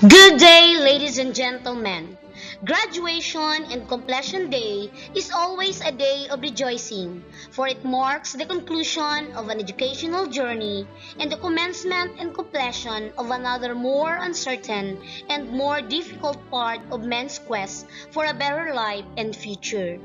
Good day, ladies and gentlemen. Graduation and completion day is always a day of rejoicing, for it marks the conclusion of an educational journey and the commencement and completion of another more uncertain and more difficult part of man's quest for a better life and future.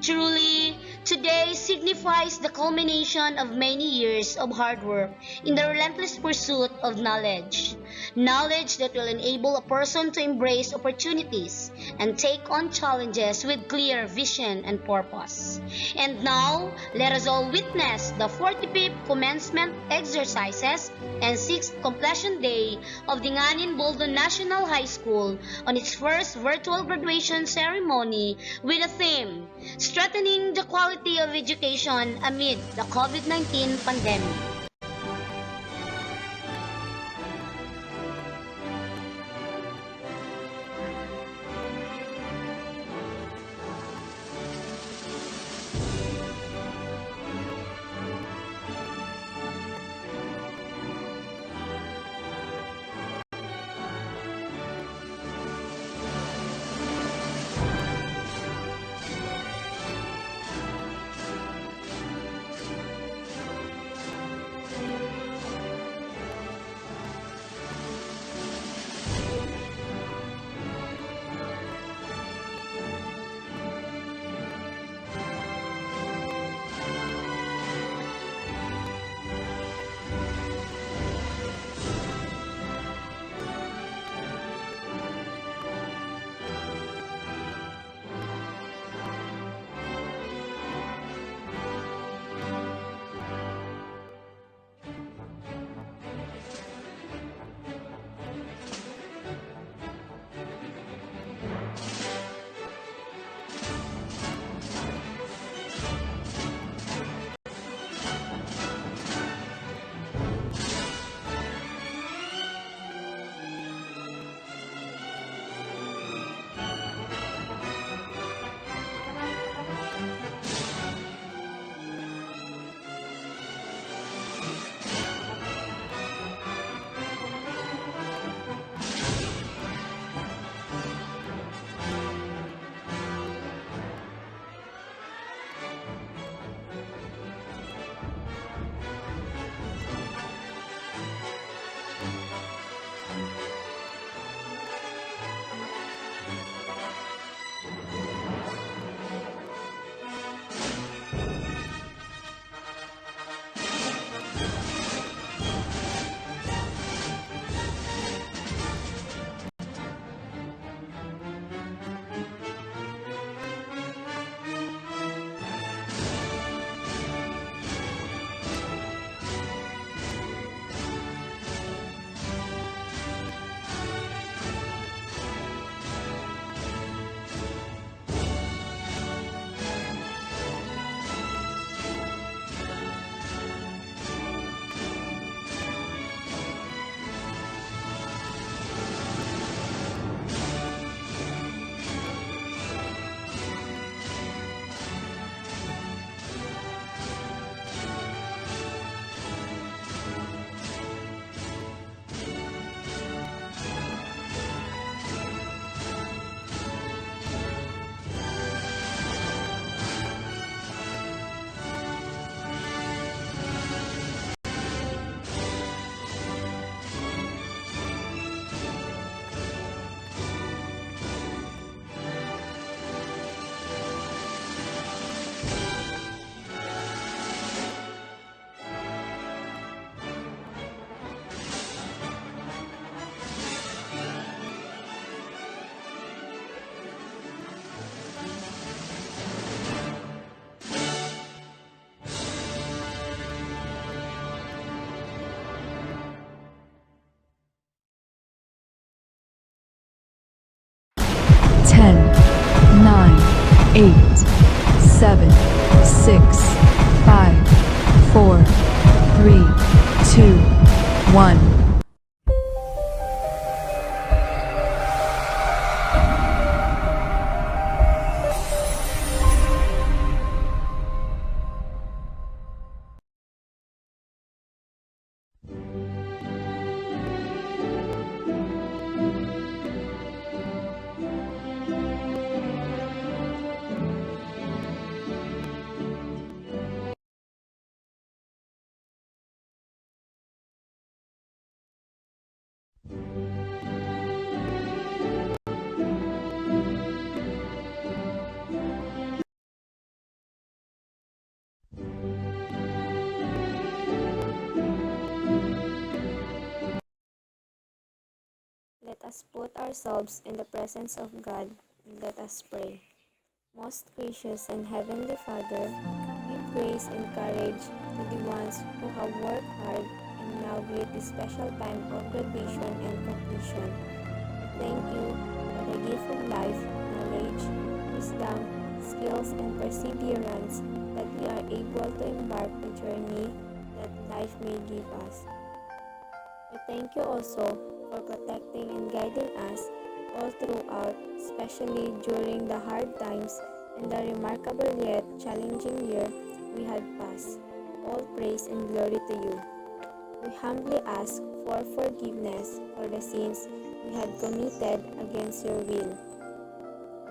Truly, today signifies the culmination of many years of hard work in the relentless pursuit of knowledge. Knowledge that will enable a person to embrace opportunities and take on challenges with clear vision and purpose. And now, let us all witness the 45th commencement exercises and 6th completion day of Dinganen Buldon National High School on its first virtual graduation ceremony with a theme, Strengthening the Quality of Education Amid the COVID-19 Pandemic. Ten, nine, 8, 7, 6, 5, 4, 3, 2, 1. us put ourselves in the presence of God and let us pray. Most gracious and heavenly Father, give grace and courage to the ones who have worked hard and now greet this special time of graduation and completion. We thank you for the gift of life, knowledge, wisdom, skills, and perseverance that we are able to embark the journey that life may give us. We thank you also for protecting and guiding us all throughout, especially during the hard times and the remarkable yet challenging year we had passed. All praise and glory to you. We humbly ask for forgiveness for the sins we had committed against your will.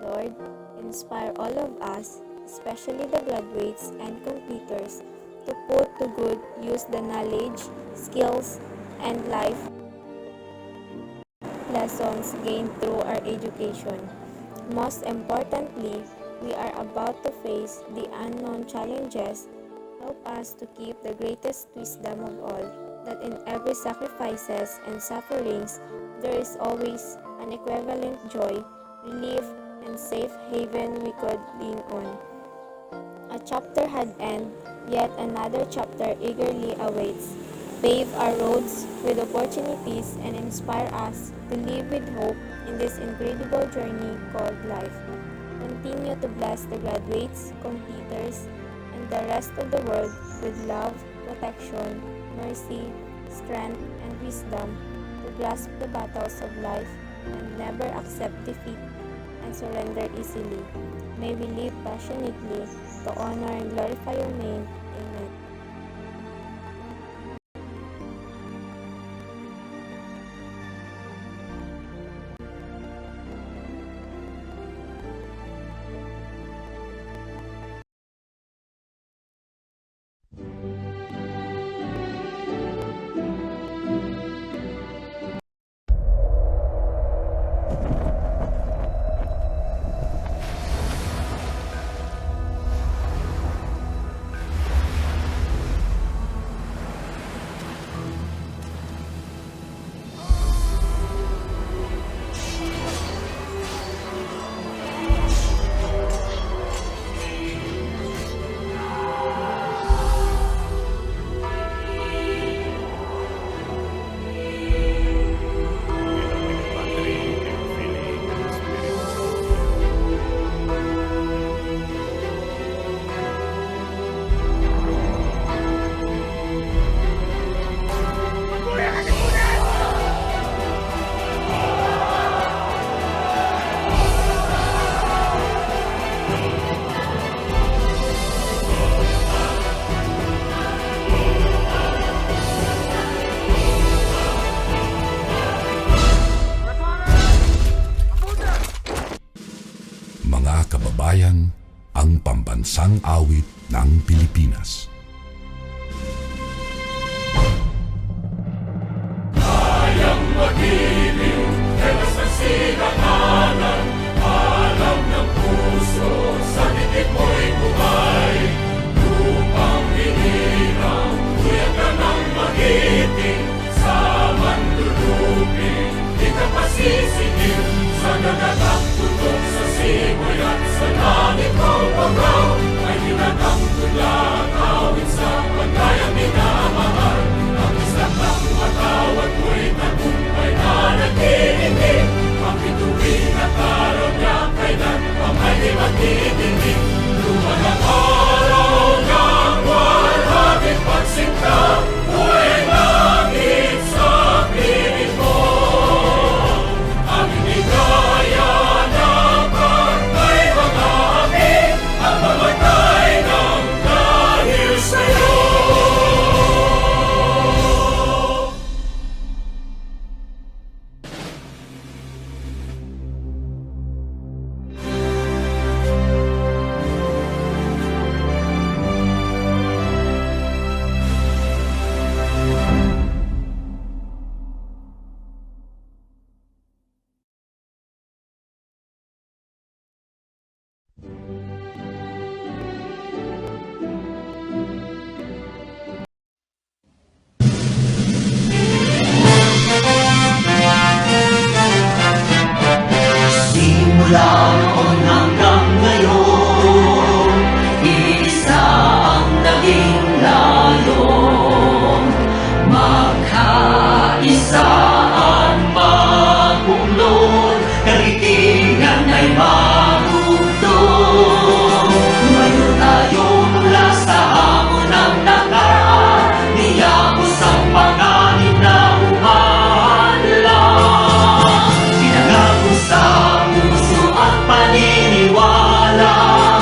Lord, inspire all of us, especially the graduates and completers, to put to good use the knowledge, skills, and life lessons gained through our education. Most importantly, we are about to face the unknown challenges. Help us to keep the greatest wisdom of all, that in every sacrifices and sufferings there is always an equivalent joy, relief, and safe haven we could lean on. A chapter had ended, yet another chapter eagerly awaits. Pave our roads with opportunities and inspire us to live with hope in this incredible journey called life. Continue to bless the graduates, completers, and the rest of the world with love, protection, mercy, strength, and wisdom to grasp the battles of life and never accept defeat and surrender easily. May we live passionately to honor and glorify your name. Amen. Mga kababayan, ang pambansang awit ng Pilipinas. Kayang magiliw, helas ng sinakanan, alam ng puso, sa dikit mo'y buhay. Lupang hinirang, kuya ka ng magiting, sa manluluping, di ka pasisigil, sa gagatang tutok sa simoy at sa langit mong pagaw, ay hinatang tulad, awit sa pagkayang minamahal. Ang isang ng matawad mo'y tagumpay na nagtitindig, ang bituin at araw niya kailan pa may di magtitindig. Luman ang araw ng walhaging pagsinta, buhay langit sa piling mo. Ang inigaya ng pagkay mga api, ang mamatay ng dahil sa'yo. pagpapala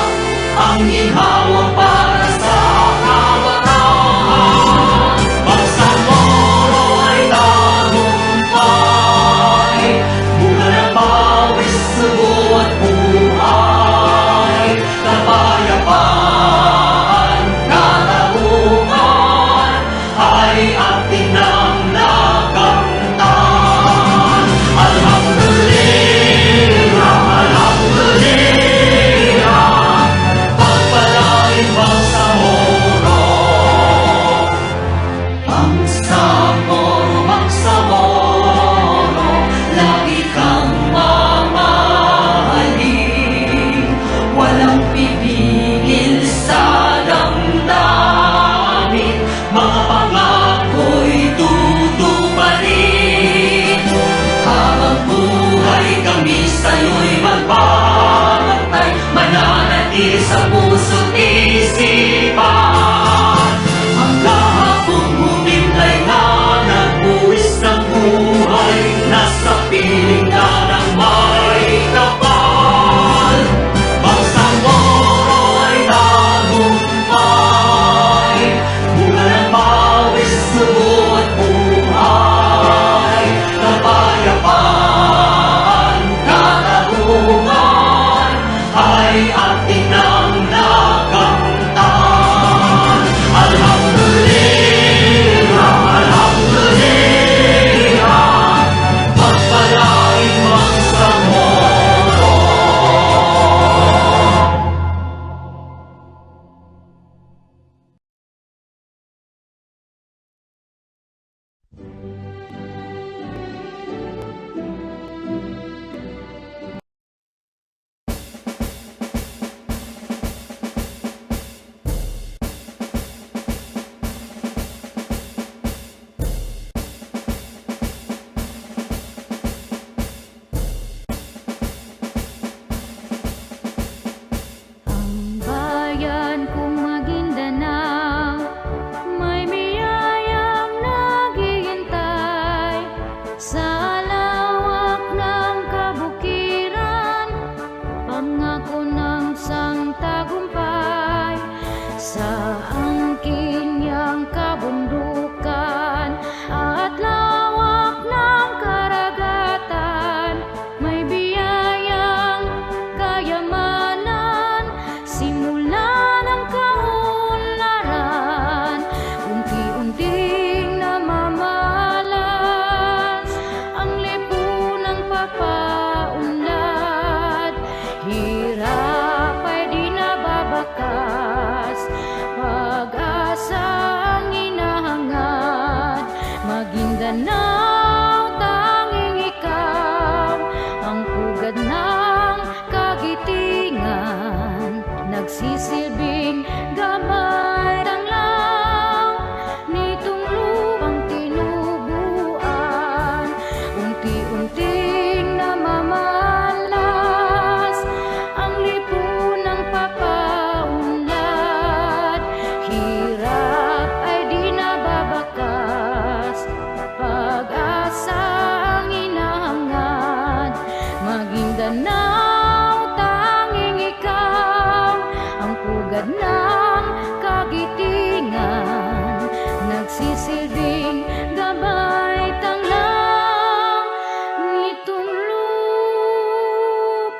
ang ihawa para sa kabataan. Bangsamoro ay tagumpay, bunga ng pawis, subo at buhay. Kapayapaan, katauhan ay ating nang nakamtan. Alhamdulillah, alhamdulillah, pagpalain Bangsamoro. Bangsamoro, Bangsamoro, lagi kang mamahalin. Walang pipigil sa damdamin, mga pangako'y tutuparin. Habang buhay kami sa'yo'y magbabantay, mananatili sa puso't isipan. Ang kahapong humintay na nagbuwis ng buhay, nasa piling na ng may kapal. Bangsamoro ay tagumpay, bunga ng pawis, subo at buhay. Kapayapaan, katauhan ay ating nang nakamtan. Alhamdulillah, alhamdulillah, pagpalain Bangsamoro. Ang bayan kong Maguindanao, may biyayang naghihintay sa lawak ng kabukiran, pangako ng sangtagumpay. Sa angkin niyang kabundukan at lawak ng karagatan, may biyayang kayamanan, simula ng kaunlaran, unti-unting namamalas ang lipunang papaunlad. Hirap ay di nababakas, pag-asa ang hinahangad. Maguindanao, tanging ikaw ang pugad ng kagitingan, nagsisilbing gabay ng lang nitong lupang tinubuan. Unti-unting namamalas ang lipunang papaunlad. Hirap ay di nababakas, pag-asa ang hinahangad. Maguindanao, tanging ikaw ang pugad ng kagitingan, nagsisilbing gabay tanglang nitong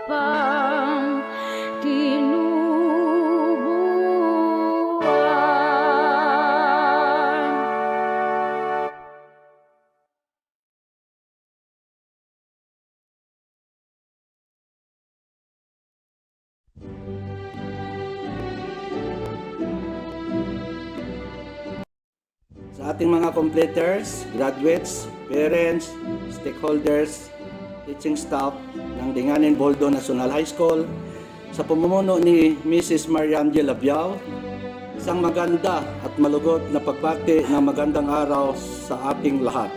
lupang tinubuan. Sa ating mga completers, graduates, parents, stakeholders, teaching staff ng Dinganen Buldon National High School, sa pamumuno ni Mrs. Mariam G. Labiao, isang maganda at malugot na pagbati ng magandang araw sa ating lahat.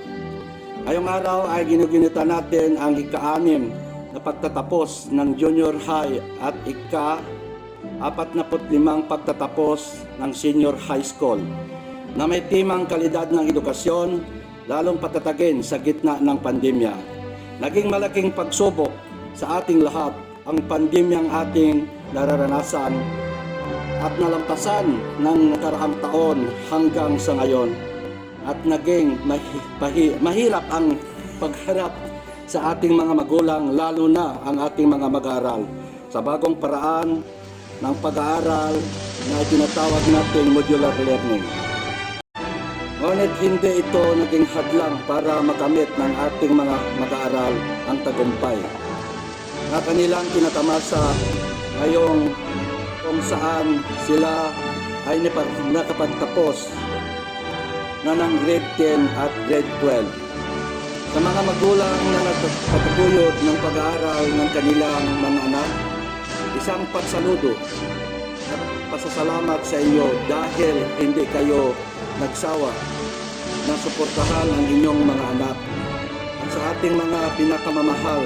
Ngayong araw ay ginugunita natin ang ika-6 na pagtatapos ng junior high at ika-45 pagtatapos ng senior high school, na may timang kalidad ng edukasyon, lalong patatagin sa gitna ng pandemya. Naging malaking pagsubok sa ating lahat ang pandemyang ating nararanasan at nalampasan ng nakaraang taon hanggang sa ngayon. At naging mahirap ang pagharap sa ating mga magulang, lalo na ang ating mga mag-aaral, sa bagong paraan ng pag-aaral na tinatawag nating modular learning. Ngunit hindi ito naging hadlang para makamit ng ating mga mag-aaral ang tagumpay na kanilang kinatamasa ngayong kung saan sila ay nakapagtapos na ng grade 10 at grade 12. Sa mga magulang na nagpataguyod ng pag-aaral ng kanilang mga anak, isang pagsaludo at pasasalamat sa inyo dahil hindi kayo nagsawa na suportahan ang inyong mga anak. At sa ating mga pinakamamahal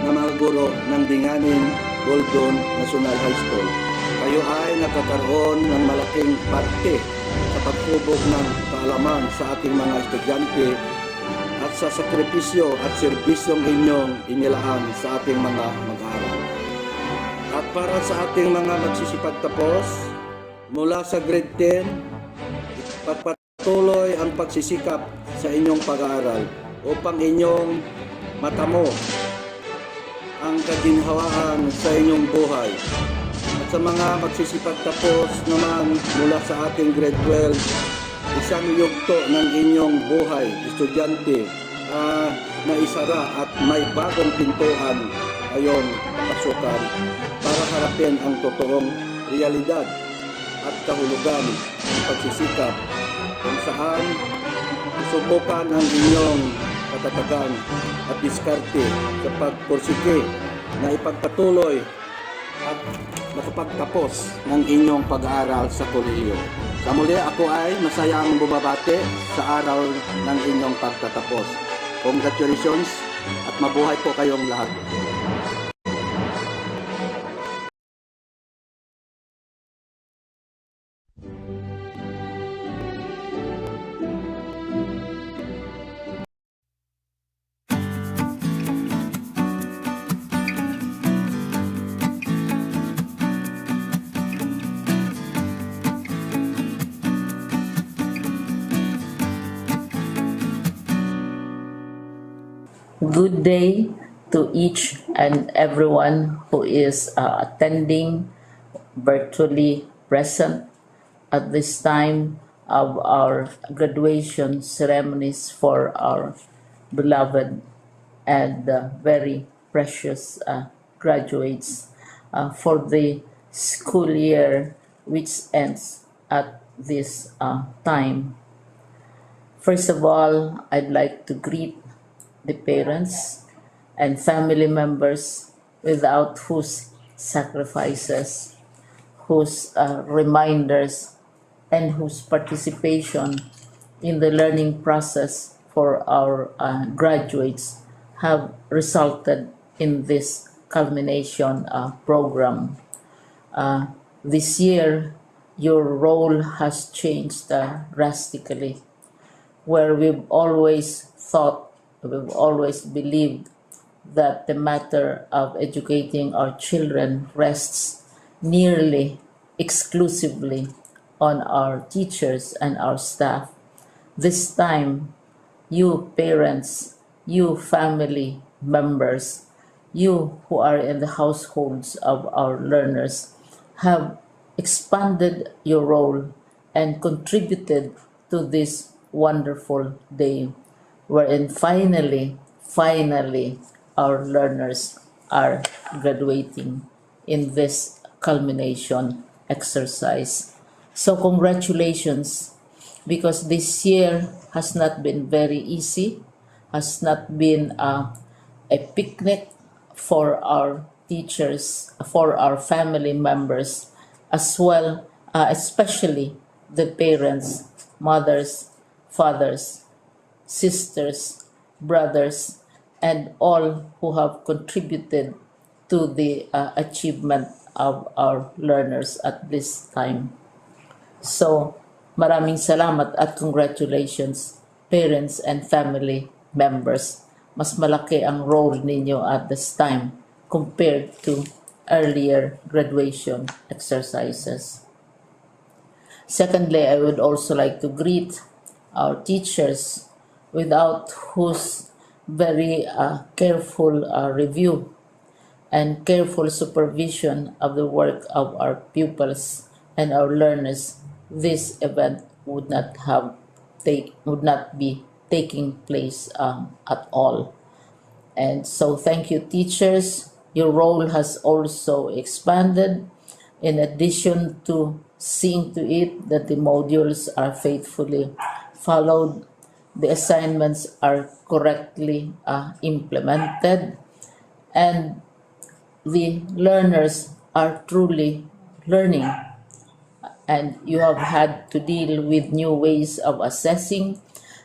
na mga guro ng Dinganen Buldon National High School, kayo ay nagkakaroon ng malaking parte sa paghubog ng kaalaman sa ating mga estudyante at sa sakripisyo at serbisyong inyong inilaan sa ating mga mag-aaral. At para sa ating mga magsisipagtapos mula sa grade 10, pagpatuloy ang pagsisikap sa inyong pag-aaral upang inyong matamo ang kaginhawaan sa inyong buhay. At sa mga magsisipagtapos naman mula sa ating grade 12, isang yugto ng inyong buhay, estudyante, na isara at may bagong pintuan ayong pasukan para harapin ang totoong realidad at kahulugan ng pagsisikap kung saan susubukan ang inyong katatagan at diskarte sa pagpursige na ipagpatuloy at nakapagtapos ng inyong pag-aaral sa kolehiyo. Sa muli, ako ay masayang bumabate sa araw ng inyong pagtatapos. Congratulations at mabuhay po kayong lahat. Good day to each and everyone who is attending virtually present at this time of our graduation ceremonies for our beloved and very precious graduates for the school year which ends at this time. First of all, I'd like to greet the parents and family members without whose sacrifices, whose reminders, and whose participation in the learning process for our graduates have resulted in this culmination program. This year, your role has changed drastically, where we've always believed that the matter of educating our children rests nearly exclusively on our teachers and our staff. This time, you parents, you family members, you who are in the households of our learners have expanded your role and contributed to this wonderful day, wherein finally, our learners are graduating in this culmination exercise. So congratulations, because this year has not been very easy, has not been a picnic for our teachers, for our family members, as well, especially the parents, mothers, fathers, sisters, brothers, and all who have contributed to the achievement of our learners at this time. So, maraming salamat at congratulations, parents and family members. Mas malaki ang role ninyo at this time compared to earlier graduation exercises. Secondly, I would also like to greet our teachers, without whose very careful review and careful supervision of the work of our pupils and our learners, this event would not be taking place at all. And so thank you, teachers. Your role has also expanded. In addition to seeing to it that the modules are faithfully followed, the assignments are correctly implemented, and the learners are truly learning, and you have had to deal with new ways of assessing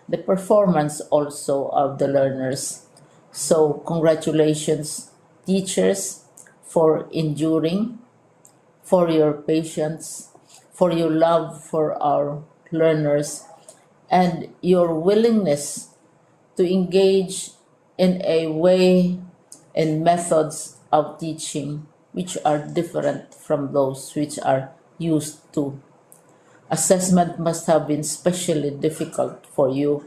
the performance also of the learners. So congratulations, teachers, for enduring, for your patience, for your love for our learners, and your willingness to engage in a way and methods of teaching which are different from those which are used to. Assessment must have been especially difficult for you,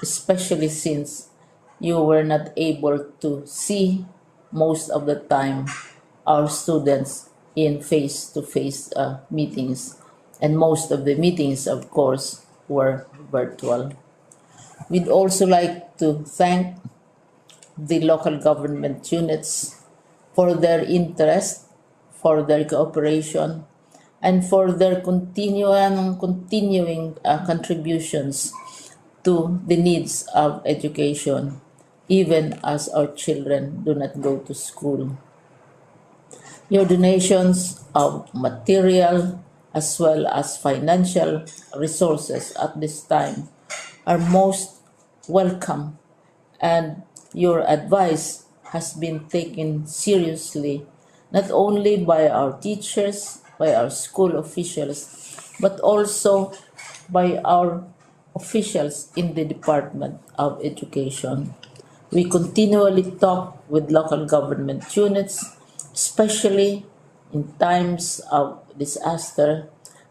especially since you were not able to see most of the time our students in face-to-face meetings, and most of the meetings, of course, were virtual. We'd also like to thank the local government units for their interest, for their cooperation, and for their continuing contributions to the needs of education, even as our children do not go to school. Your donations of material as well as financial resources at this time are most welcome, and your advice has been taken seriously not only by our teachers, by our school officials, but also by our officials in the Department of Education. We continually talk with local government units, especially in times of disaster,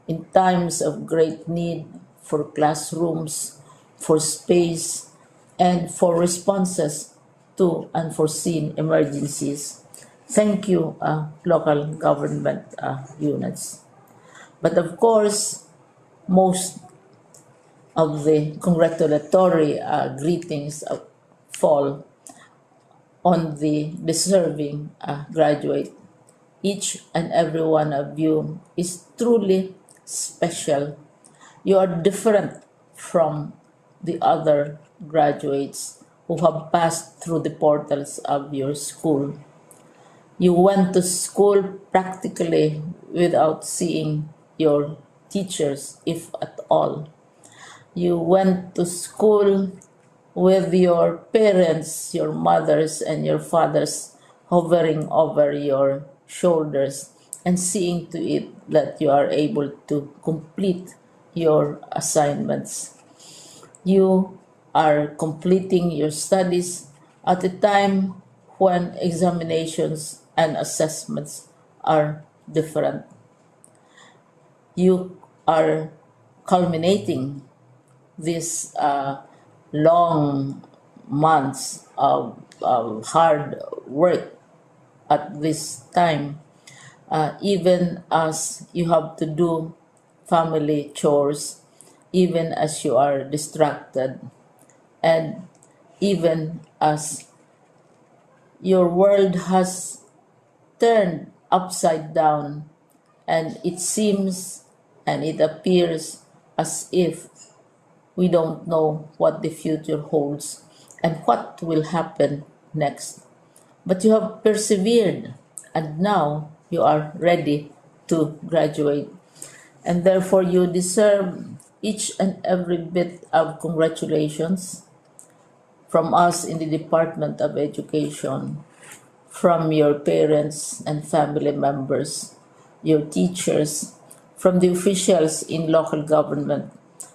in times of great need for classrooms, for space, and for responses to unforeseen emergencies. Thank you, local government units. But of course, most of the congratulatory greetings fall on the deserving graduate. Each and every one of you is truly special. You are different from the other graduates who have passed through the portals of your school. You went to school practically without seeing your teachers, if at all. You went to school with your parents, your mothers, and your fathers hovering over your shoulders and seeing to it that you are able to complete your assignments. You are completing your studies at a time when examinations and assessments are different. You are culminating these long months of hard work at this time, even as you have to do family chores, even as you are distracted, and even as your world has turned upside down, and it seems and it appears as if we don't know what the future holds and what will happen next. But you have persevered, and now you are ready to graduate. And therefore, you deserve each and every bit of congratulations from us in the Department of Education, from your parents and family members, your teachers, from the officials in local government,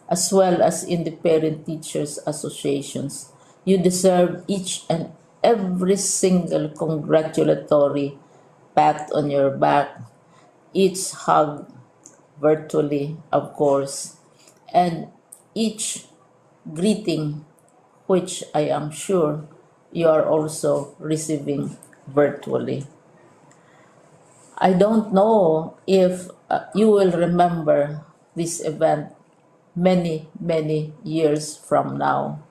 as well as in the parent teachers associations. You deserve each and every single congratulatory pat on your back, each hug virtually, of course, and each greeting, which I am sure you are also receiving virtually. I don't know if you will remember this event many, many years from now.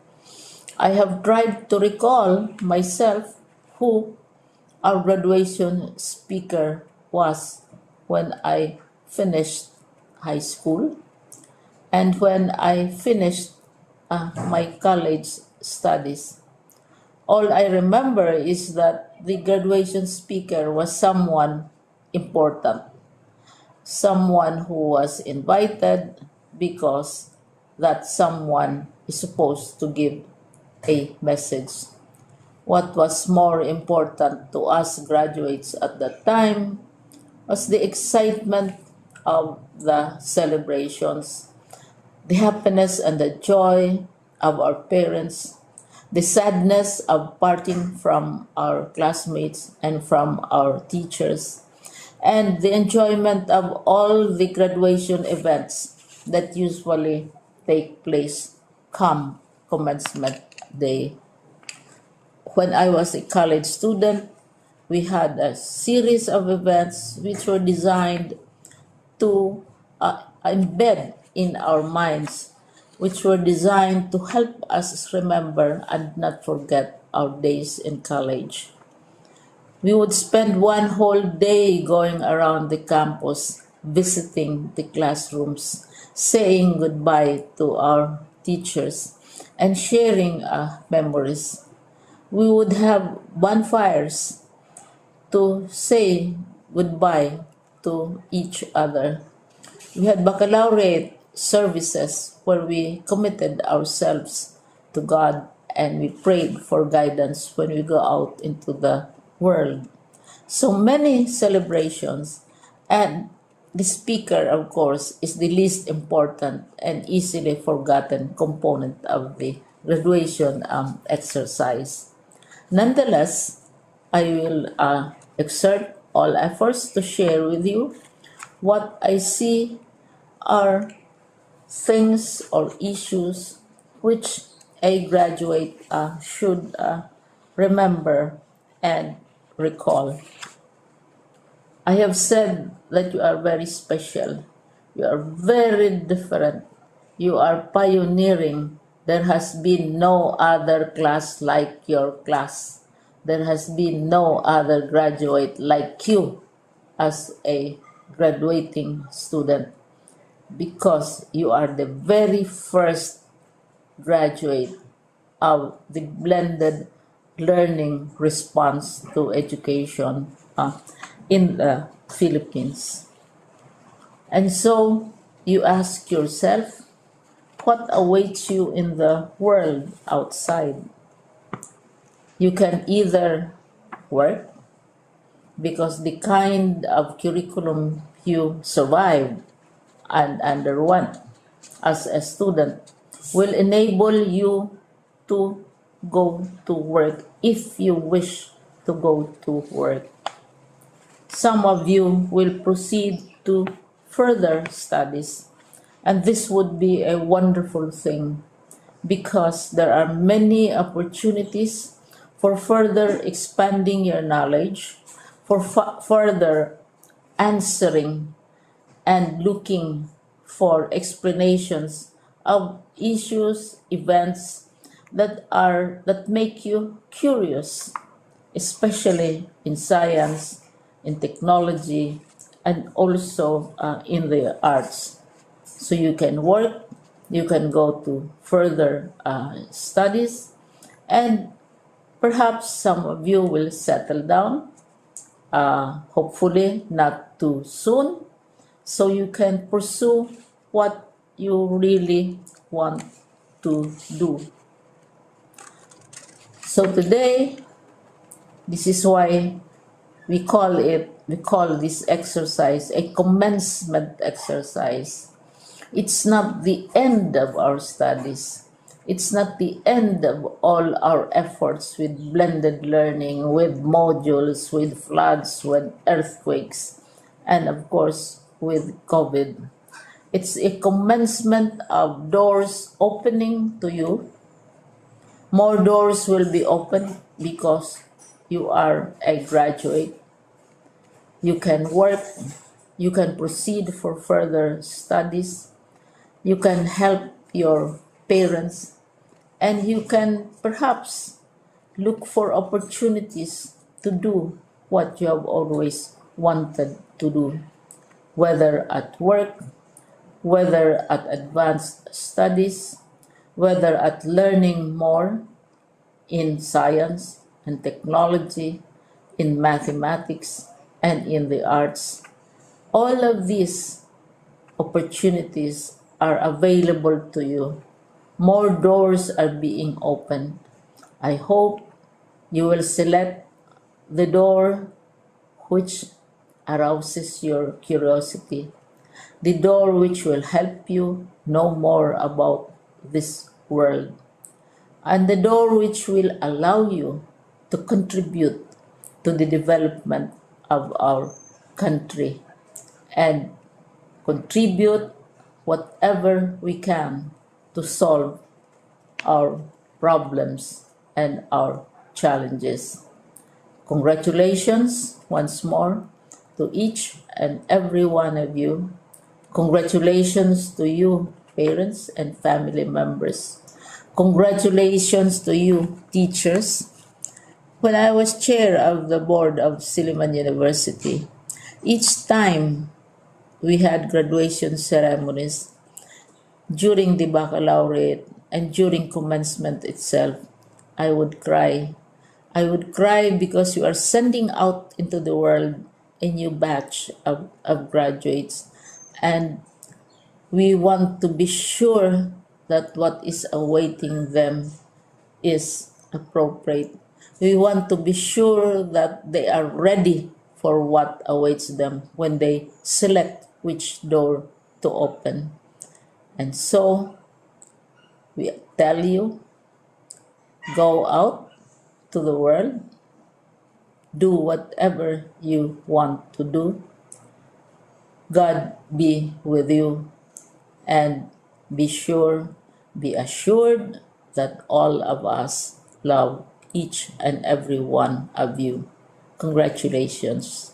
I have tried to recall myself who our graduation speaker was when I finished high school and when I finished my college studies. All I remember is that the graduation speaker was someone important, someone who was invited because that someone is supposed to give a message. What was more important to us graduates at that time was the excitement of the celebrations, the happiness and the joy of our parents, the sadness of parting from our classmates and from our teachers, and the enjoyment of all the graduation events that usually take place come commencement day. When I was a college student, we had a series of events which were designed to embed in our minds, which were designed to help us remember and not forget our days in college. We would spend one whole day going around the campus, visiting the classrooms, saying goodbye to our teachers, and sharing memories. We would have bonfires to say goodbye to each other. We had baccalaureate services where we committed ourselves to God and we prayed for guidance when we go out into the world. So many celebrations, and the speaker, of course, is the least important and easily forgotten component of the graduation exercise. Nonetheless, I will exert all efforts to share with you what I see are things or issues which a graduate should remember and recall. I have said that you are very special. You are very different. You are pioneering. There has been no other class like your class. There has been no other graduate like you as a graduating student because you are the very first graduate of the blended learning response to education in the Philippines. And so you ask yourself, what awaits you in the world outside? You can either work because the kind of curriculum you survived and underwent as a student will enable you to go to work if you wish to go to work. Some of you will proceed to further studies, and this would be a wonderful thing because there are many opportunities for further expanding your knowledge, for further answering and looking for explanations of issues, events that make you curious, especially in science, in technology, and also in the arts. So you can work, you can go to further studies, and perhaps some of you will settle down, hopefully not too soon, so you can pursue what you really want to do. So today, this is why we call this exercise a commencement exercise. It's not the end of our studies. It's not the end of all our efforts with blended learning, with modules, with floods, with earthquakes, and of course with COVID. It's a commencement of doors opening to you. More doors will be opened because you are a graduate. You can work, you can proceed for further studies, you can help your parents, and you can perhaps look for opportunities to do what you have always wanted to do, whether at work, whether at advanced studies, whether at learning more in science and technology, in mathematics, and in the arts. All of these opportunities are available to you. More doors are being opened. I hope you will select the door which arouses your curiosity, the door which will help you know more about this world, and the door which will allow you to contribute to the development of our country and contribute whatever we can to solve our problems and our challenges. Congratulations once more to each and every one of you. Congratulations to you, parents and family members. Congratulations to you, teachers. When I was chair of the board of Silliman University, each time we had graduation ceremonies during the baccalaureate and during commencement itself, I would cry. I would cry because you are sending out into the world a new batch of graduates, and we want to be sure that what is awaiting them is appropriate. We want to be sure that they are ready for what awaits them when they select which door to open. And so we tell you, go out to the world, do whatever you want to do. God be with you, and be assured that all of us love each and every one of you. Congratulations.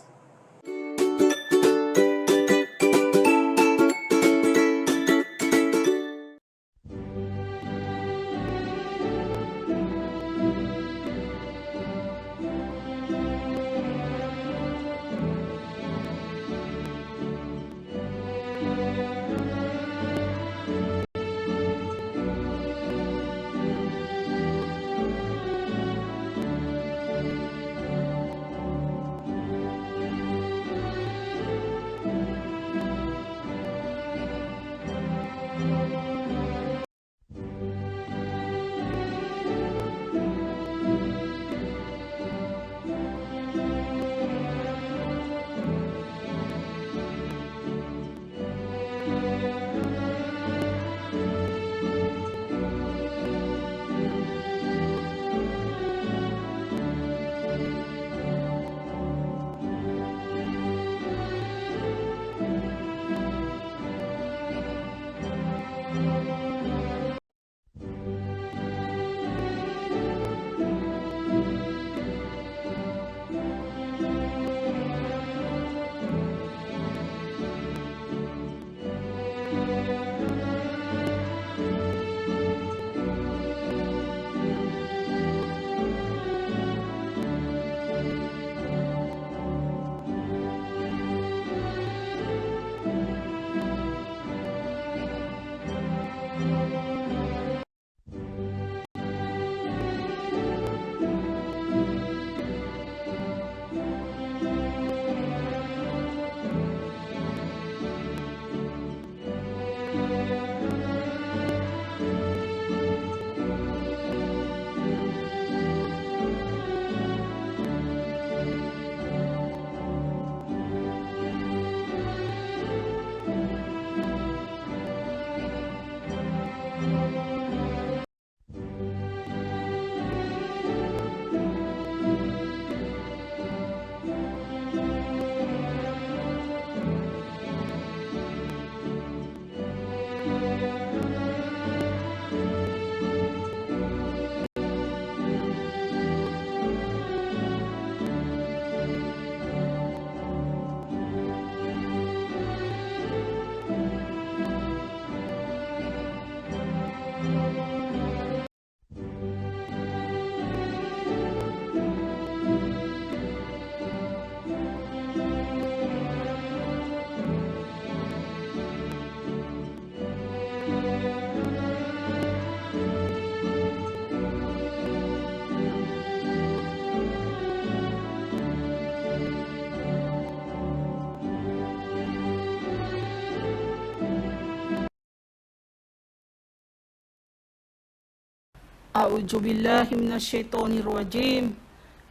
A'udzu billahi minasyaitonir rajim.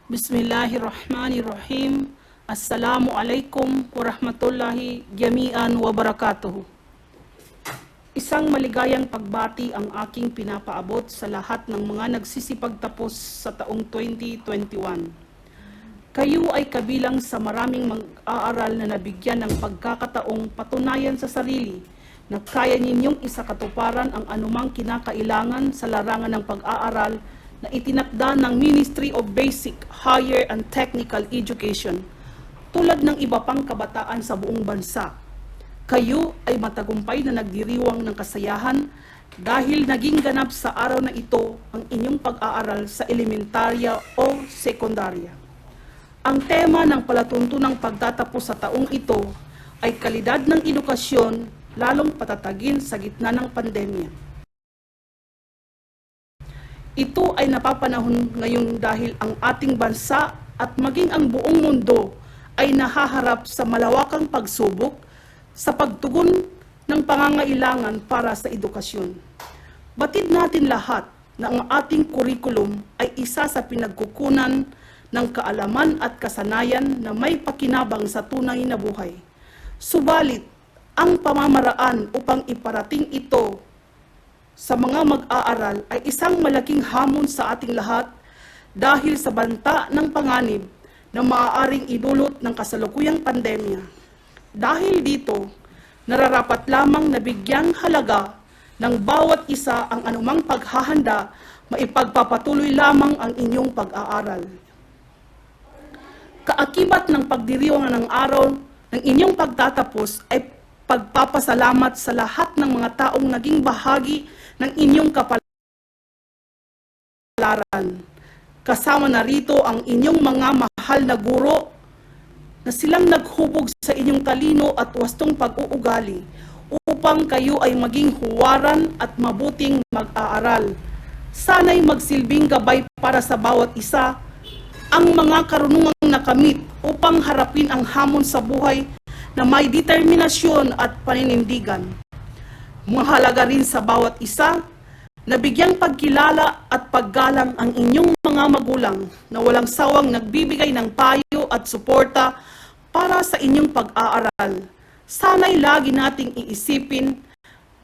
Bismillahirrahmanirrahim. Assalamualaikum warahmatullahi jami'an wabarakatuh. Isang maligayang pagbati ang aking pinapaabot sa lahat ng mga nagsisipagtapos sa taong 2021. Kayo ay kabilang sa maraming mag-aaral na nabigyan ng pagkakataong patunayan sa sarili na kaya ninyong isakatuparan ang anumang kinakailangan sa larangan ng pag-aaral na itinakda ng Ministry of Basic, Higher and Technical Education tulad ng iba pang kabataan sa buong bansa. Kayo ay matagumpay na nagdiriwang ng kasayahan dahil naging ganap sa araw na ito ang inyong pag-aaral sa elementarya o sekundarya. Ang tema ng palatuntunang pagtatapos sa taong ito ay kalidad ng edukasyon, lalong patatagin sa gitna ng pandemya. Ito ay napapanahon ngayon dahil ang ating bansa at maging ang buong mundo ay nahaharap sa malawakang pagsubok sa pagtugon ng pangangailangan para sa edukasyon. Batid natin lahat na ang ating kurikulum ay isa sa pinagkukunan ng kaalaman at kasanayan na may pakinabang sa tunay na buhay. Subalit, ang pamamaraan upang iparating ito sa mga mag-aaral ay isang malaking hamon sa ating lahat dahil sa banta ng panganib na maaaring idulot ng kasalukuyang pandemya. Dahil dito, nararapat lamang na bigyang halaga ng bawat isa ang anumang paghahanda, maipagpapatuloy lamang ang inyong pag-aaral. Kaakibat ng pagdiriwang ng araw ng inyong pagtatapos ay pagpapasalamat sa lahat ng mga taong naging bahagi ng inyong kapalaran. Kasama na rito ang inyong mga mahal na guro na silang naghubog sa inyong talino at wastong pag-uugali upang kayo ay maging huwaran at mabuting mag-aaral. Sana'y magsilbing gabay para sa bawat isa ang mga karunungang nakamit upang harapin ang hamon sa buhay na may determinasyon at paninindigan. Mahalaga rin sa bawat isa na bigyang pagkilala at paggalang ang inyong mga magulang na walang sawang nagbibigay ng payo at suporta para sa inyong pag-aaral. Sana'y lagi nating iisipin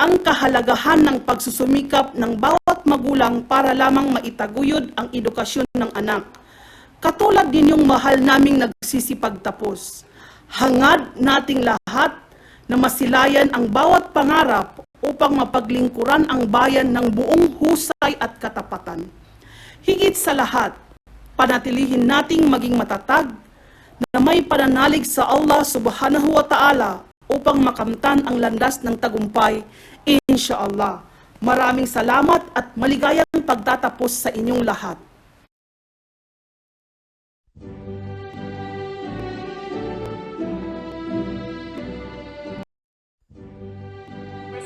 ang kahalagahan ng pagsusumikap ng bawat magulang para lamang maitaguyod ang edukasyon ng anak. Katulad ninyong mahal naming nagsisipagtapos, hangad nating lahat na masilayan ang bawat pangarap upang mapaglingkuran ang bayan ng buong husay at katapatan. Higit sa lahat, panatilihin nating maging matatag na may pananalig sa Allah subhanahu wa ta'ala upang makamtan ang landas ng tagumpay, insyaallah. Maraming salamat at maligayang pagtatapos sa inyong lahat.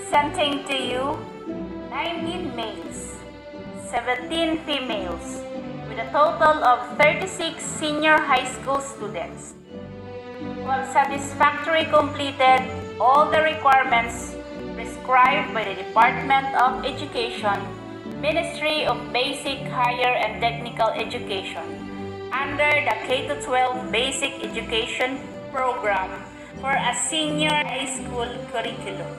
Presenting to you 19 males, 17 females, with a total of 36 senior high school students who have satisfactorily completed all the requirements prescribed by the Department of Education, Ministry of Basic, Higher and Technical Education under the K-12 Basic Education Program for a senior high school curriculum.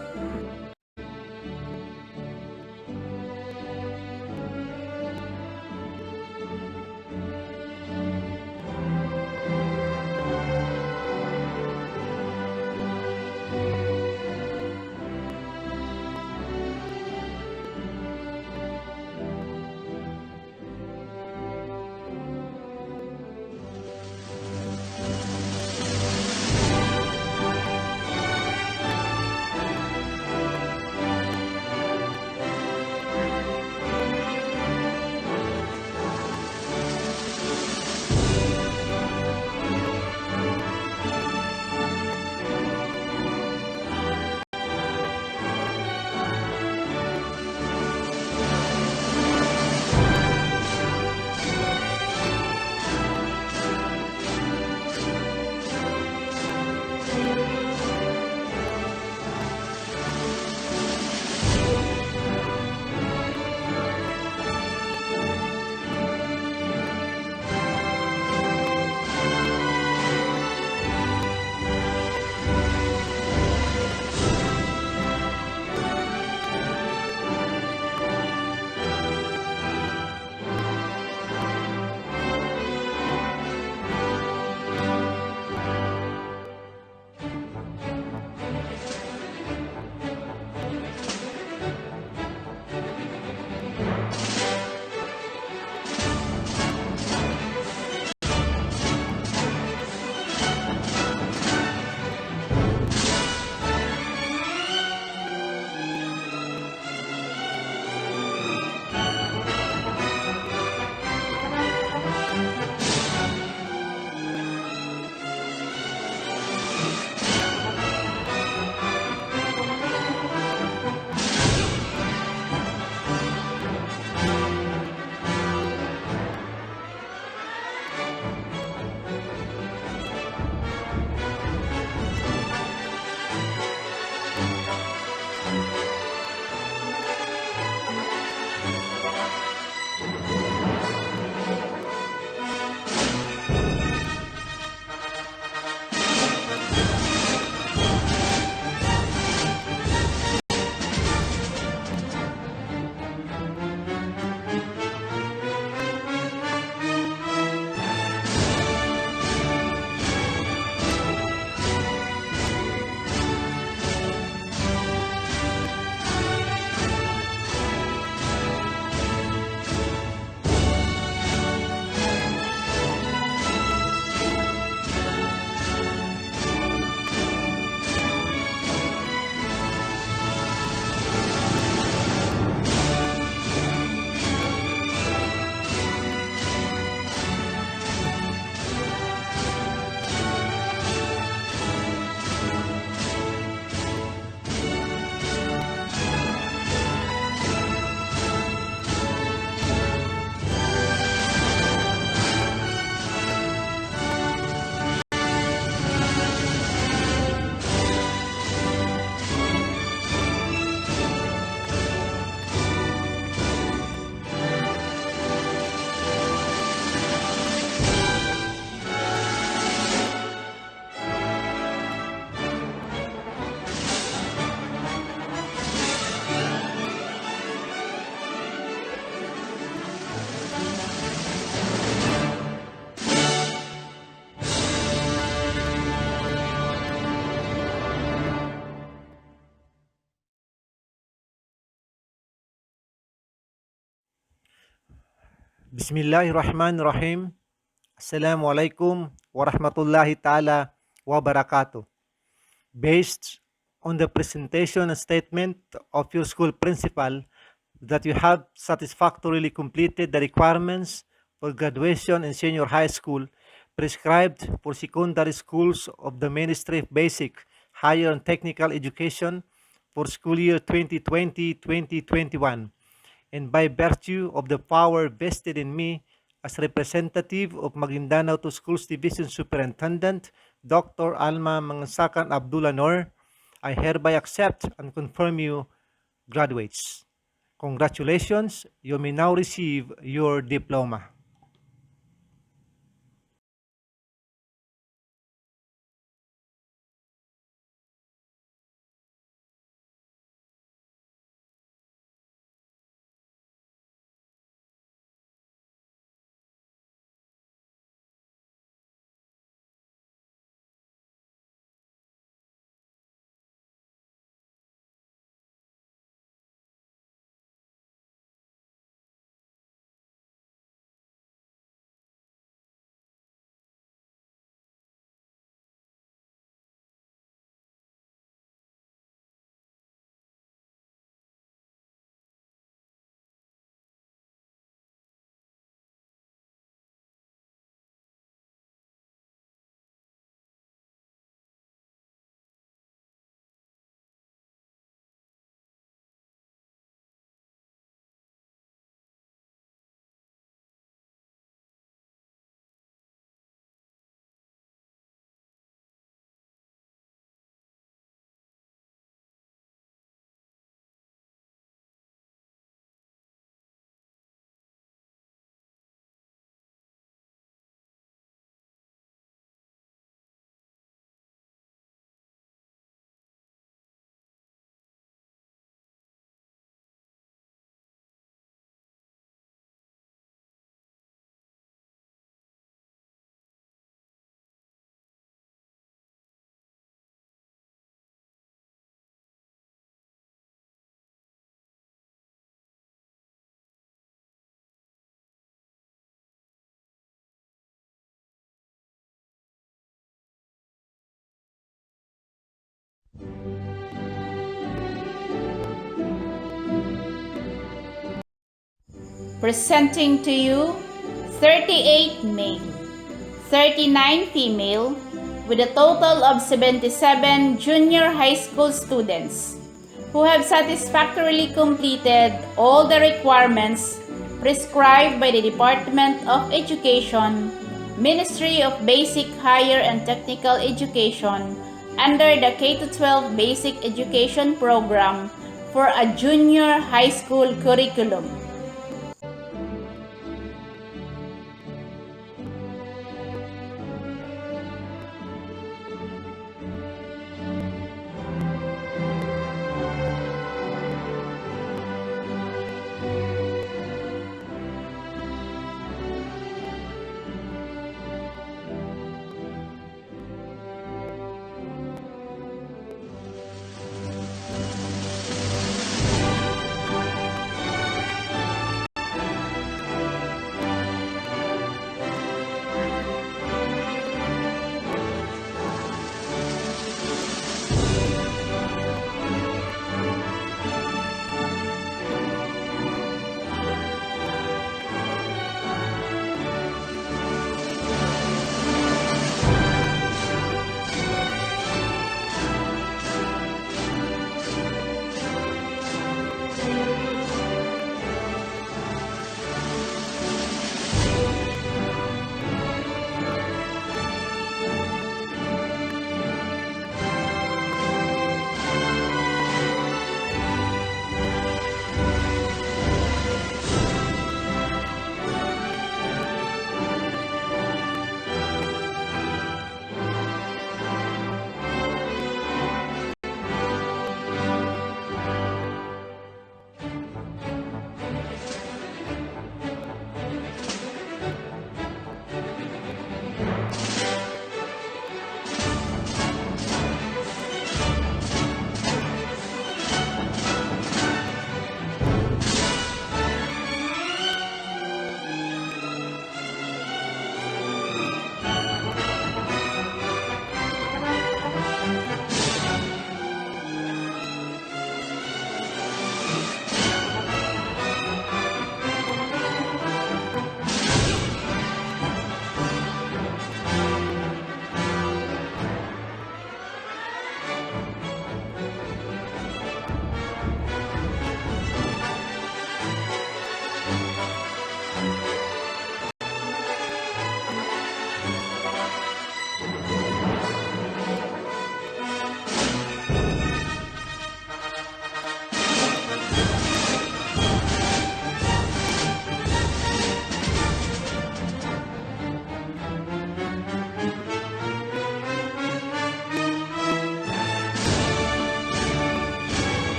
Bismillahirrahmanirrahim. Assalamualaikum warahmatullahi ta'ala wabarakatuh. Based on the presentation and statement of your school principal that you have satisfactorily completed the requirements for graduation in senior high school prescribed for secondary schools of the Ministry of Basic, Higher and Technical Education for school year 2020-2021. And by virtue of the power vested in me as representative of Maguindanao to Schools Division Superintendent, Dr. Alma Mangasakan Abdullah Noor, I hereby accept and confirm you graduates. Congratulations, you may now receive your diploma. Presenting to you 38 male, 39 female, with a total of 77 junior high school students who have satisfactorily completed all the requirements prescribed by the Department of Education, Ministry of Basic, Higher and Technical Education under the K-12 Basic Education Program for a junior high school curriculum.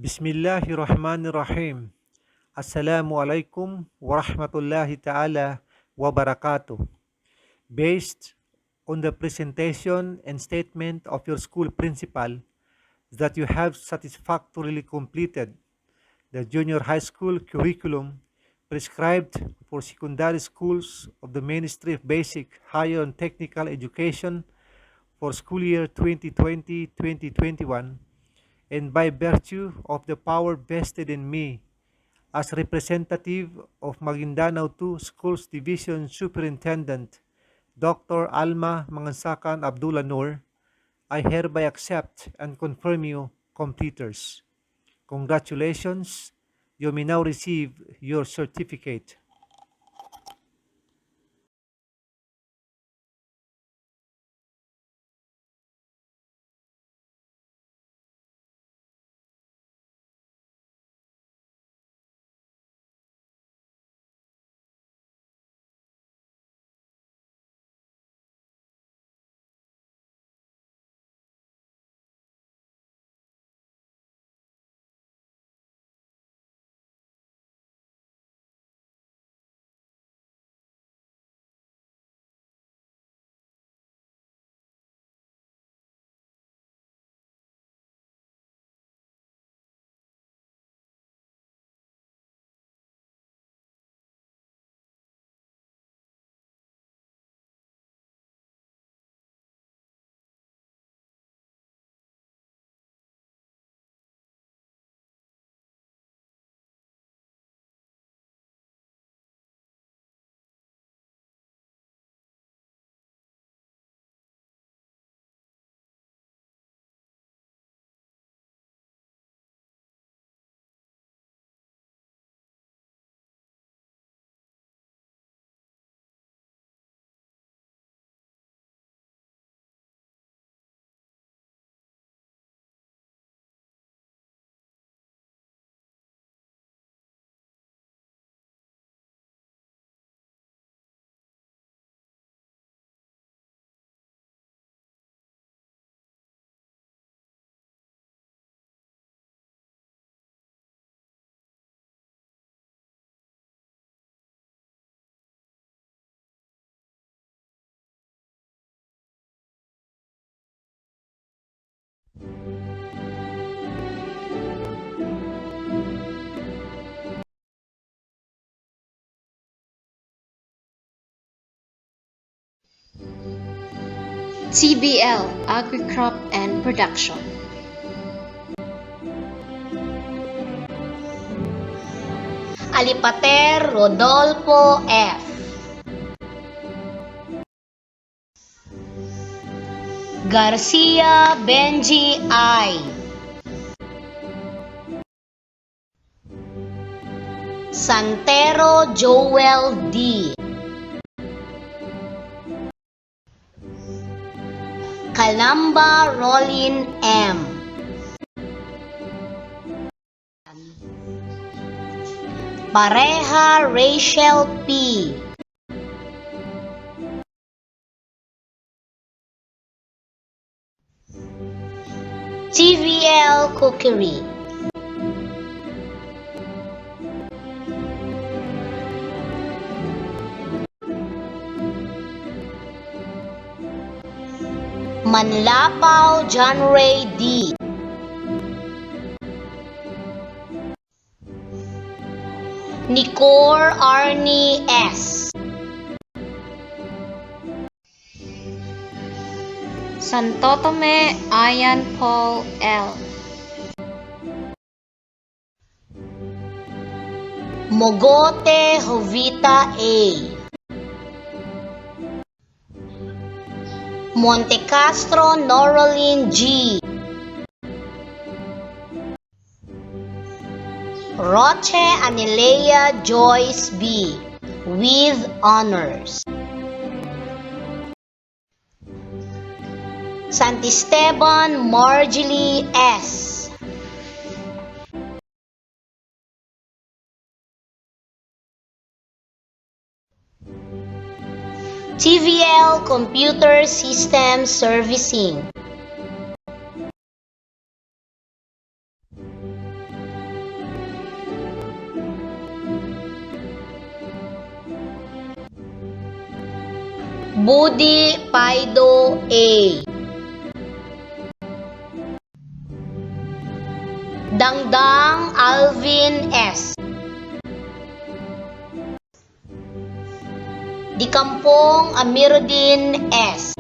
Bismillahirrahmanirrahim. Assalamualaikum warahmatullahi ta'ala wabarakatuh. Based on the presentation and statement of your school principal that you have satisfactorily completed the junior high school curriculum prescribed for secondary schools of the Ministry of Basic, Higher and Technical Education for school year 2020-2021, and by virtue of the power vested in me as representative of Maguindanao II Schools Division Superintendent Dr. Alma Mangansakan Abdullah Noor, I hereby accept and confirm you completers. Congratulations, you may now receive your certificate. TBL Agri-Crop and Production. Alipater Rodolfo F. Garcia Benji I. Santero Joel D. Calamba Rolin M. Pareja Rachel P. TVL Cookery. Manlapaw John Ray D. Nicor Arnie S. Santo Tome Ian Paul L. Mogote Jovita A. Monte Castro Norolin G. Roche Anilea Joyce B. with honors. Santisteban Marjorie S. TVL Computer System Servicing. Budi Paido A. Dangdang Alvin S. Dikampong Amiruddin S.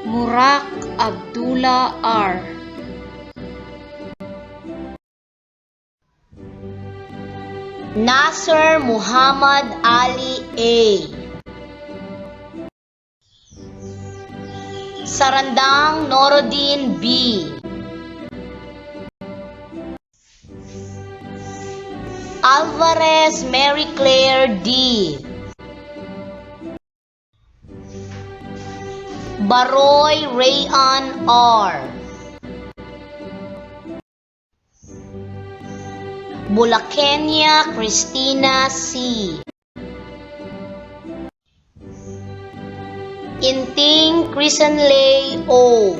Murak Abdullah R. Nasser Muhammad Ali A. Sarandang Norodin B. Alvarez Mary Claire D. Baroy Rayan R. Bulakenya Christina C. Inting Crisanlay O.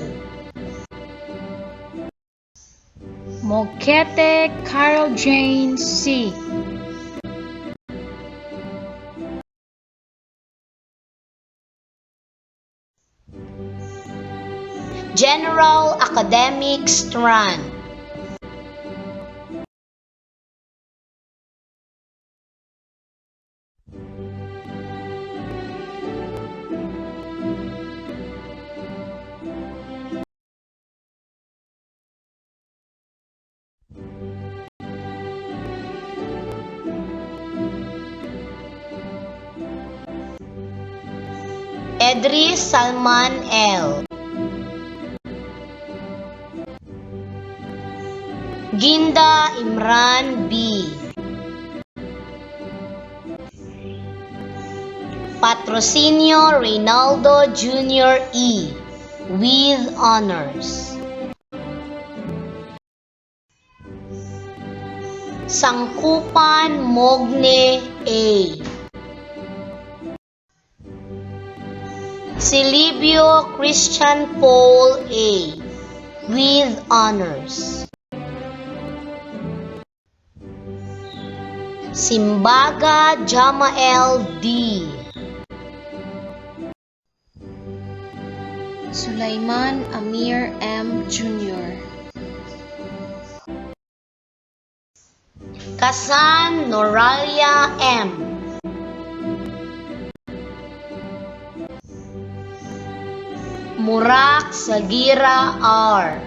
Moquete Carol Jane C. General Academic Strand. Edris Salman L. Ginda Imran B. Patrocinio Reynaldo Jr. E. with honors. Sangkupan Mogne A. Silibio Christian Paul A. with honors. Simbaga Jamael D. Sulaiman Amir M. Jr. Kasan Noralia M. Murak Sagira R.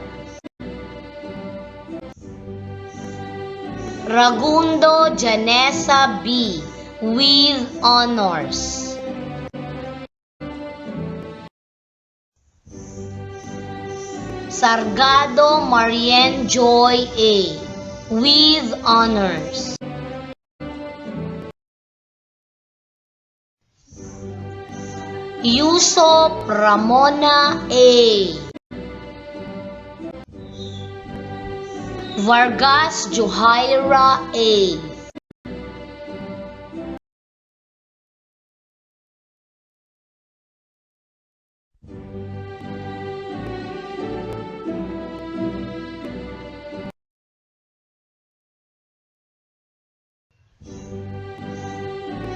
Ragundo Janessa B. with honors. Sargado Marian Joy A. with honors. Yusop Ramona A. Vargas Johaira A.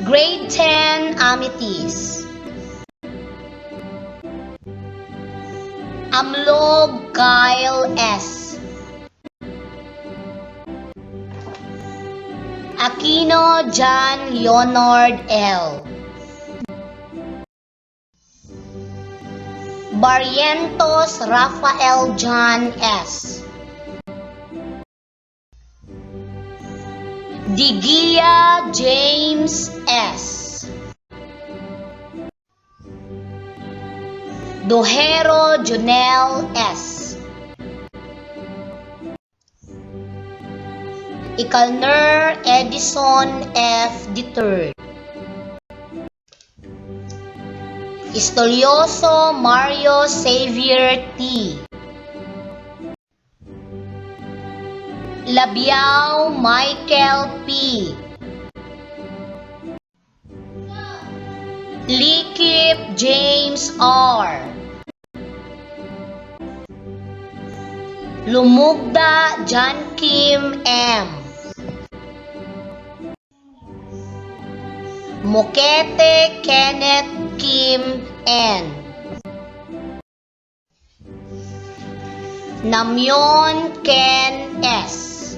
Grade 10 Amethyst. Amlog Kyle S. Aquino John Leonard L. Barrientos Rafael John S. Digia James S. Dojero Jonel S. Ikalner Edison F. III. Istolioso Mario Xavier T. Labiao Michael P. Likip James R. Lumugda John Kim M. Mokete Kenneth Kim N. Namyon Ken S.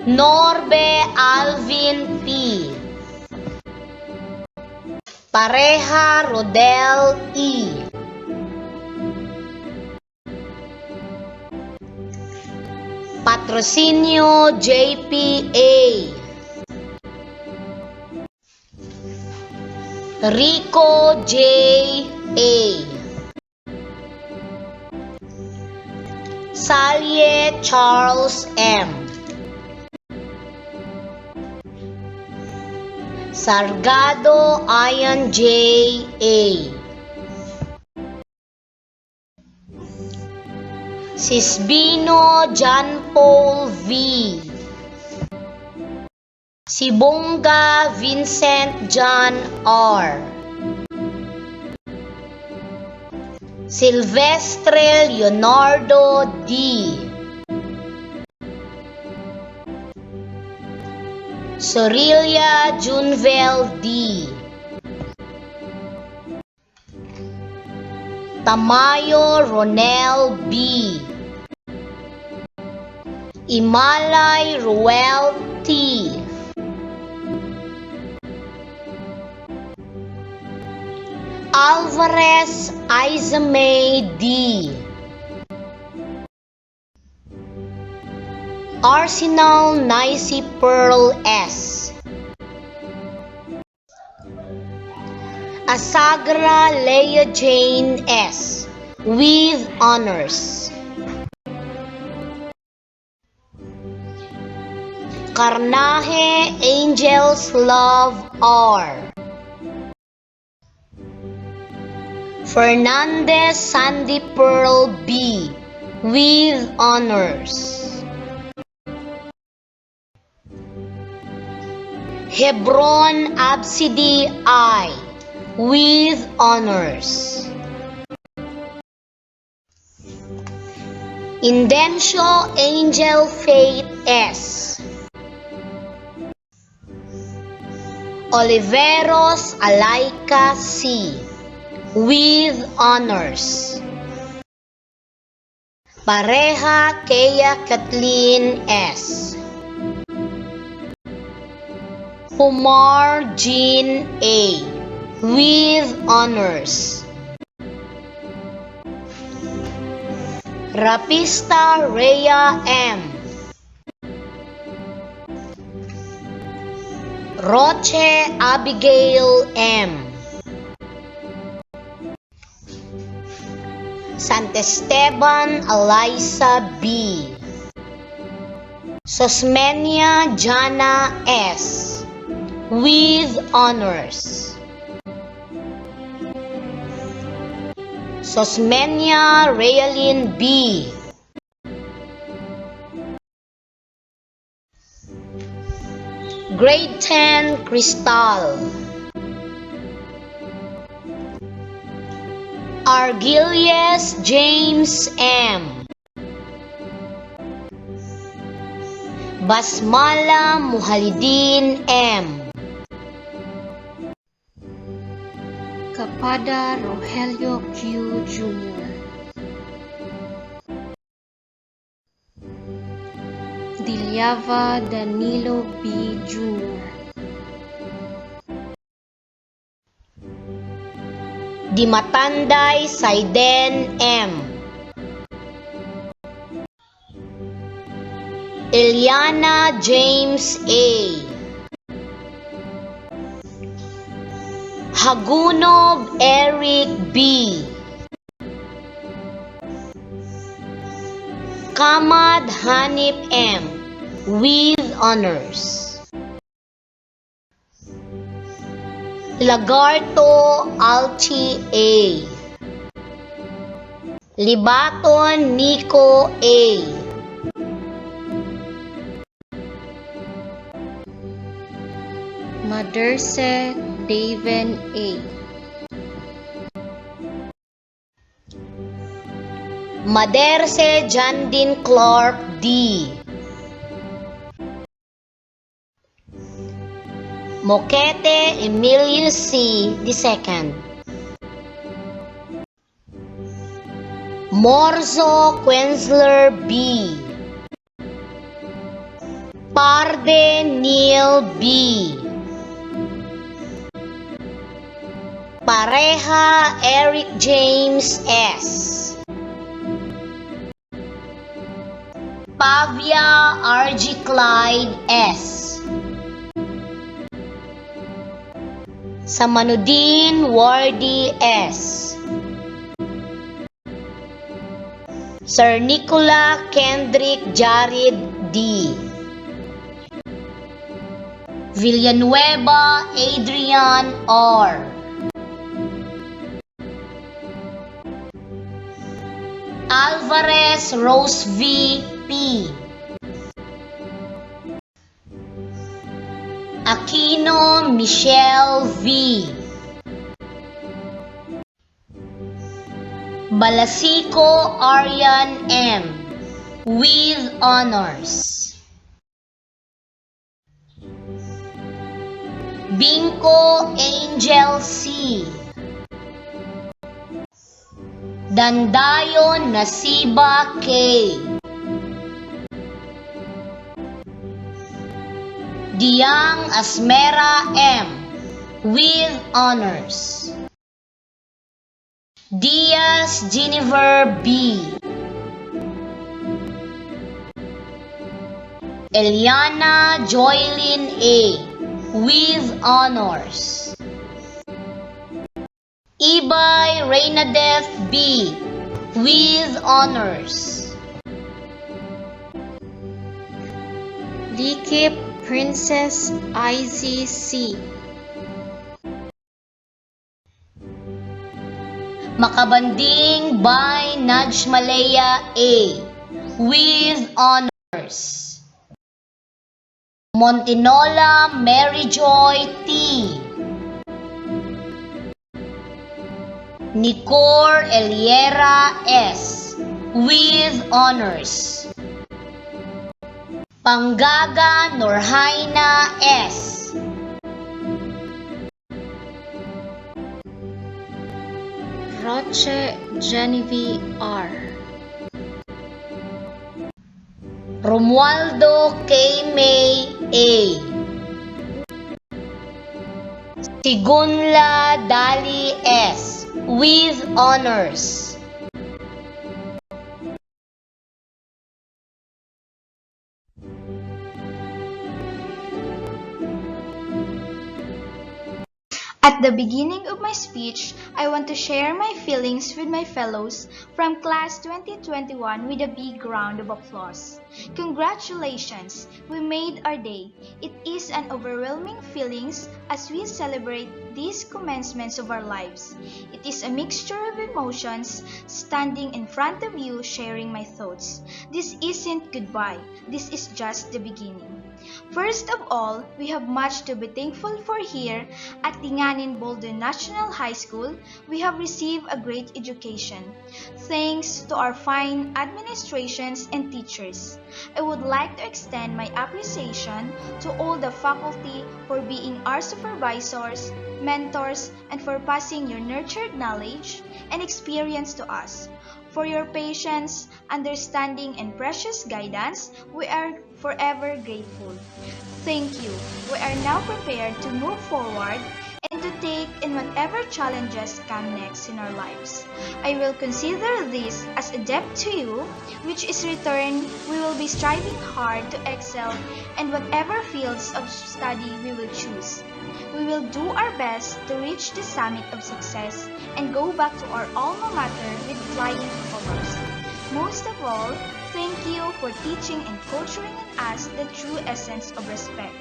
Norbe Alvin P. Pareha Rodel E. Patrocinio JPA. Rico J. A. Salye Charles M. Sargado Ian J. A. Sisbino John Paul V. Sibonga Vincent John R. Silvestre Leonardo D. Sorilia Junvel D. Tamayo Ronel B. Imalay Ruel T. Alvarez Isame D. Arsenal Nicey Pearl S. Asagra Leia Jane S. with honors. Carnaje Angels Love R. Fernandez Sandy Pearl B. with honors. Hebron Absidi I. with honors. Indencio Angel Faith S. Oliveros Alaika C. with honors. Pareha Kea Kathleen S. Kumar Jean A. with honors. Rapista Rhea M. Roche Abigail M. Santesteban Eliza B. Sosmenia Jana S. with honors. Sosmenia Realin B. Grade 10 Crystal. Argilius James M. Basmala Muhalidin M. Capada Rogelio Q. Jr. Dilyava Danilo B. Jr. Dimatanday Saiden M. Eliana James A. Hagunov Eric B. Kamad Hanif M. with honors. Lagarto Alchi A. Libaton Nico A. Maderse Daven A. Maderse Jandin Clark D. Moquete Emilius C. II. Morzo Quenzler B. Parde Neil B. Pareja Eric James S. Pavia R.G. Clyde S. Samanudin Wardi S. Sir Nicola Kendrick Jared D. Villanueva Adrian R. Alvarez Rose V. P. Aquino Michelle V. Balasico Aryan M. with honors. Binko Angel C. Dandayon Nasiba K. Diang Asmera M. with honors. Diaz Jennifer B. Eliana Joylyn A. with honors. Ibay Reynadeth B. with honors. Likip Princess IZC. Makabanding by Najmalaya A. with honors. Montinola Mary Joy T. Nicor Eliera S. with honors. Panggaga Norhaina S. Roche Genevieve R. Romualdo K. May A. Sigunla Dali S. with honors. At the beginning of my speech, I want to share my feelings with my fellows from Class 2021 with a big round of applause. Congratulations! We made our day. It is an overwhelming feelings as we celebrate these commencements of our lives. It is a mixture of emotions, standing in front of you sharing my thoughts. This isn't goodbye. This is just the beginning. First of all, we have much to be thankful for here at Dinganen Buldon National High School. We have received a great education. Thanks to our fine administrations and teachers. I would like to extend my appreciation to all the faculty for being our supervisors, mentors, and for passing your nurtured knowledge and experience to us. For your patience, understanding, and precious guidance, we are forever grateful. Thank you. We are now prepared to move forward and to take in whatever challenges come next in our lives. I will consider this as a debt to you, which is return we will be striving hard to excel in whatever fields of study we will choose. We will do our best to reach the summit of success and go back to our alma mater with flying colors. Most of all, thank you for teaching and culturing in us the true essence of respect.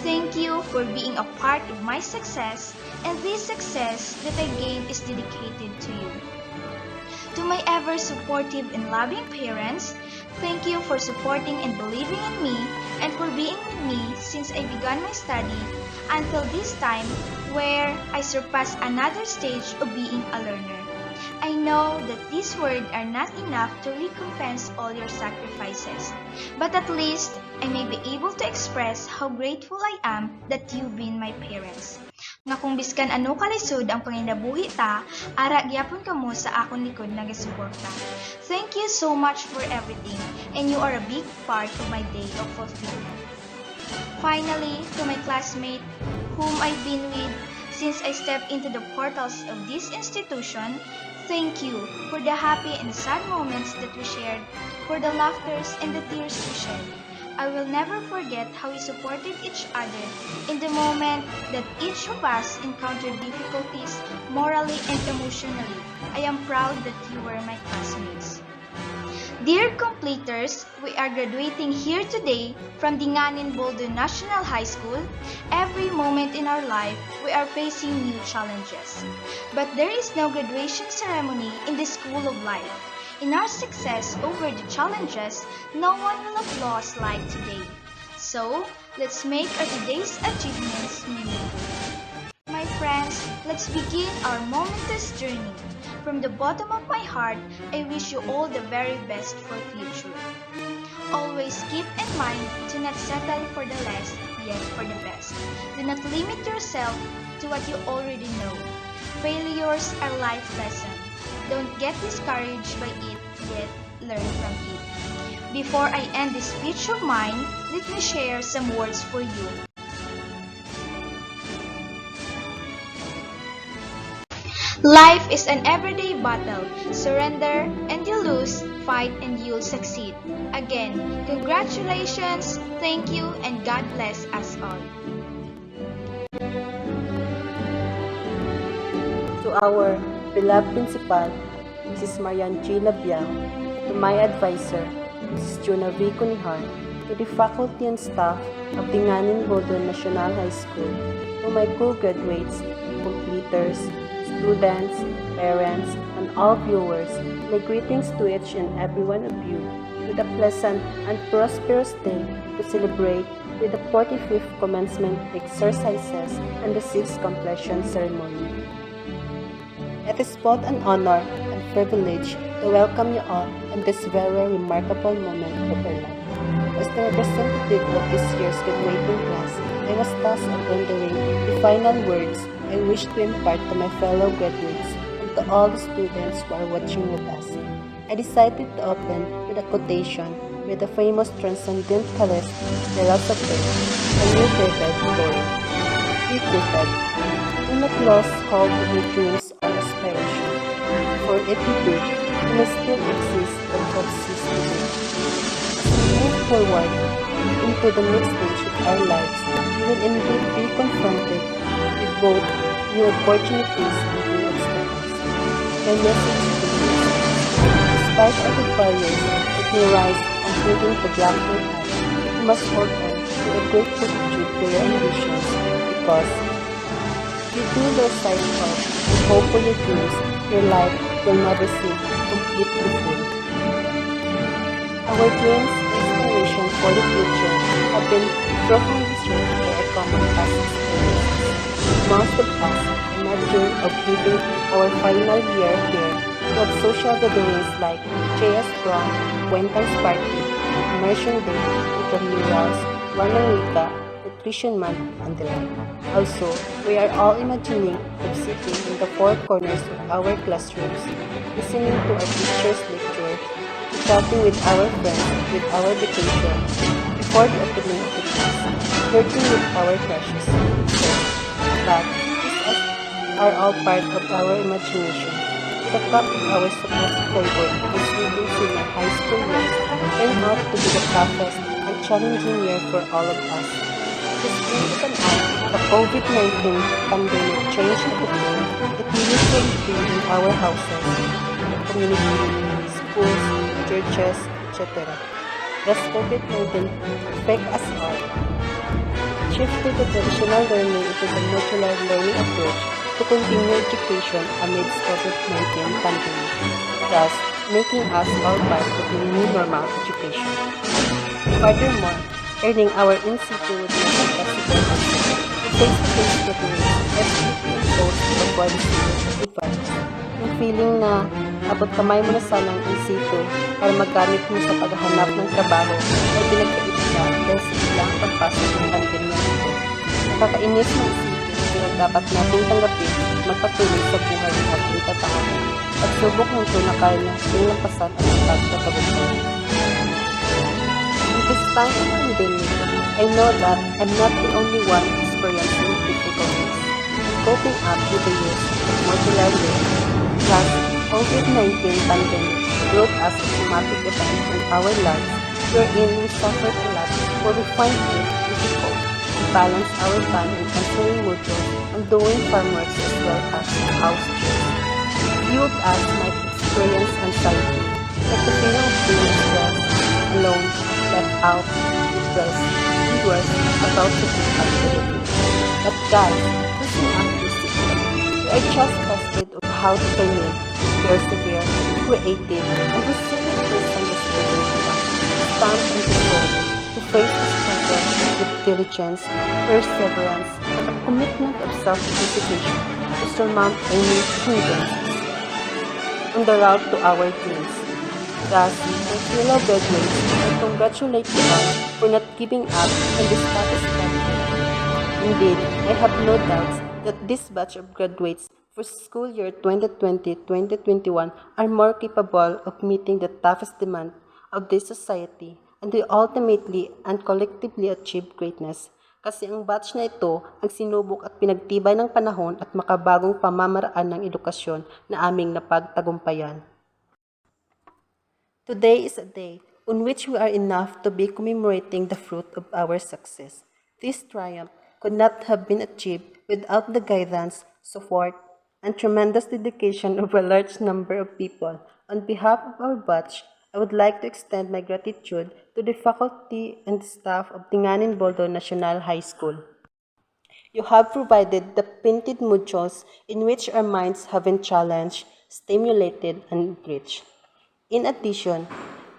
Thank you for being a part of my success, and this success that I gain is dedicated to you. To my ever supportive and loving parents, thank you for supporting and believing in me and for being with me since I began my study until this time where I surpass another stage of being a learner. I know that these words are not enough to recompense all your sacrifices, but at least I may be able to express how grateful I am that you've been my parents. Nga kung biskan ano kalisod ang panginabuhi ta, ara gyapon kamo sa akon likod nagasuporta. Thank you so much for everything, and you are a big part of my day of fulfillment. Finally, to my classmate, whom I've been with since I stepped into the portals of this institution, thank you for the happy and sad moments that we shared, for the laughters and the tears we shed. I will never forget how we supported each other in the moment that each of us encountered difficulties morally and emotionally. I am proud that you were my classmates. Dear completers, we are graduating here today from Dinganen Buldon National High School. Every moment in our life, we are facing new challenges. But there is no graduation ceremony in the school of life. In our success over the challenges, no one will applause like today. So, let's make our today's achievements meaningful. My friends, let's begin our momentous journey. From the bottom of my heart, I wish you all the very best for future. Always keep in mind to not settle for the less, yet for the best. Do not limit yourself to what you already know. Failures are life lessons. Don't get discouraged by it, yet learn from it. Before I end this speech of mine, let me share some words for you. Life is an everyday battle. Surrender and you lose, fight and you'll succeed. Again, congratulations, thank you, and God bless us all. To our beloved principal, Mrs. Marian G. Labiang, to my advisor, Mrs. Juna V. Cunihar, to the faculty and staff of Dinganen Buldon National High School, to my co-graduates, completers, students, parents, and all viewers, my greetings to each and every one of you with a pleasant and prosperous day to celebrate with the 45th commencement exercises and the 6th completion ceremony. It is both an honor and privilege to welcome you all in this very remarkable moment of our life. As the representative of this year's graduating class, I was tasked of rendering the final words I wish to impart to my fellow graduates and to all the students who are watching with us. I decided to open with a quotation by the famous transcendentalist philosopher Henry David Thoreau. He quoted, "Do not lose hold of your dreams or aspirations, for if you do, you may still exist but hope cease to be." As we move forward into the next stage of our lives, we will indeed be confronted with both new opportunities and new obstacles. My message to you is, despite all the barriers that may rise on thinking to black your path, you must hold on to a great attitude to your ambitions, because if you do lose sight of and hope for your dreams, your life will never seem completely full. Our dreams and aspirations for the future have been profoundly shaped by our common past experiences. Most of us imagine of living our final year here with social gatherings like JS Prom, Acquaintance Party, Immersion Day, intramurals, Wanawika, Nutrition Month, and the like. Also, we are all imagining of sitting in the four corners of our classrooms, listening to our teachers' lectures, chatting with our friends with our vacation before the opening of the class, flirting with our crushes. But these are all part of our imagination. The top of our successful work this leading senior high school years turned out to be the toughest and challenging year for all of us. This brings an end, the COVID-19 pandemic changed everything that we usually do in our houses, community, schools, churches, etc. Thus COVID-19 affect us all. Shifted the traditional learning into the modular learning approach to continue education amidst COVID-19 pandemic, thus making us all part of the new normal education. Furthermore, earning our in situ would be possible also. The face-to-face gatherings, especially post before the season advance. Yung feeling na abot kamay mo na sanang insito para magamit mo sa paghahanap ng trabaho ay pinagkait ka dahil sa biglang pagpasok ng pandemya nito. Nakakainis ng isipin pero dapat natin tanggapin at magpatuloy sa buhay ng ating tatahanan. At subok ng ito na kaya na nilampasan ang pagtatagumpay. In this time of pandemic, I know that I'm not the only one experiencing difficulties in coping up with the use of modular learning. Plus, COVID-19 pandemic brought us a traumatic event in our lives wherein we suffered a lot where we find it difficult to balance our time in answering modules and doing farm works as well as house chores. Few of us might experience anxiety, like the feeling of being stressed, alone, left out, depressed, and worse about to be activities. But guys, listen up this secret. We are just tested on how determined, persevere, creative, and resilient persons will become. Stand and resolve to face the struggle with diligence, perseverance, and a commitment of self-discipline to surmount any hindrances on the route to our dreams. Thus, my fellow graduates, I congratulate you all for not giving up on this status quo. Indeed, I have no doubts that this batch of graduates for school year 2020-2021 are more capable of meeting the toughest demand of this society and will ultimately and collectively achieve greatness. Kasi ang batch na ito ang sinubok at pinagtibay ng panahon at makabagong pamamaraan ng edukasyon na aming napagtagumpayan. Today is a day on which we are enough to be commemorating the fruit of our success. This triumph could not have been achieved without the guidance, support, and tremendous dedication of a large number of people. On behalf of our batch, I would like to extend my gratitude to the faculty and staff of Dinganen Buldon National High School. You have provided the painted modules in which our minds have been challenged, stimulated, and enriched. In addition,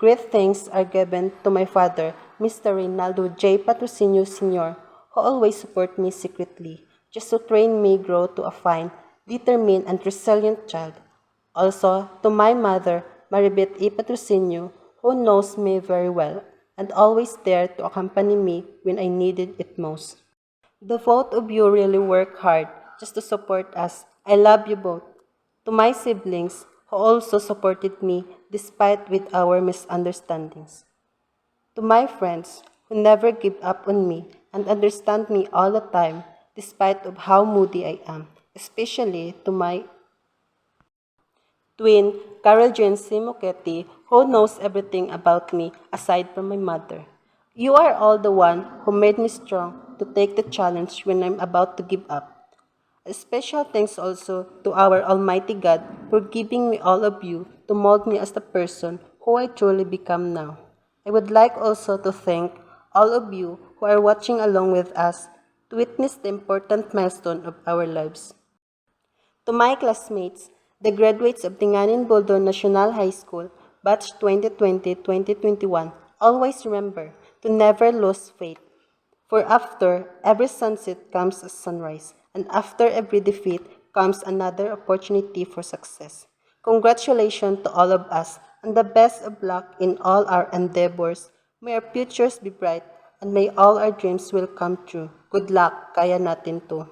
great thanks are given to my father, Mr. Reynaldo J. Patrocinio Sr., who always support me secretly, just to train me grow to a fine, determined, and resilient child. Also, to my mother, Maribeth E. Patrocinio, who knows me very well and always there to accompany me when I needed it most. The both of you really work hard just to support us. I love you both. To my siblings, who also supported me despite with our misunderstandings. To my friends, who never give up on me and understand me all the time despite of how moody I am, especially to my twin, Carol Jane Simoketti, who knows everything about me aside from my mother. You are all the one who made me strong to take the challenge when I'm about to give up. A special thanks also to our Almighty God for giving me all of you to mold me as the person who I truly become now. I would like also to thank all of you who are watching along with us to witness the important milestone of our lives. To my classmates, the graduates of Dinganen Buldon National High School, Batch 2020-2021, always remember to never lose faith. For after every sunset comes a sunrise, and after every defeat comes another opportunity for success. Congratulations to all of us, and the best of luck in all our endeavors. May our futures be bright, and may all our dreams will come true. Good luck, kaya natin to.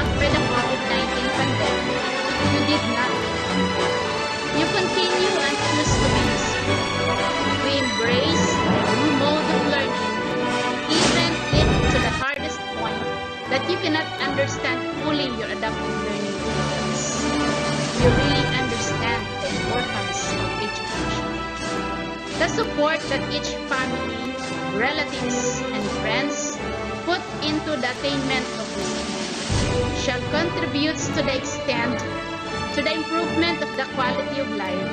brought by the COVID-19 pandemic, you did not. You continue and choose to be useful. We embrace a new mode of learning, even if to the hardest point that you cannot understand fully your adaptive learning methods. You really understand the importance of education. The support that each family, relatives, and friends put into the attainment of this end shall contribute to the extent to the improvement of the quality of life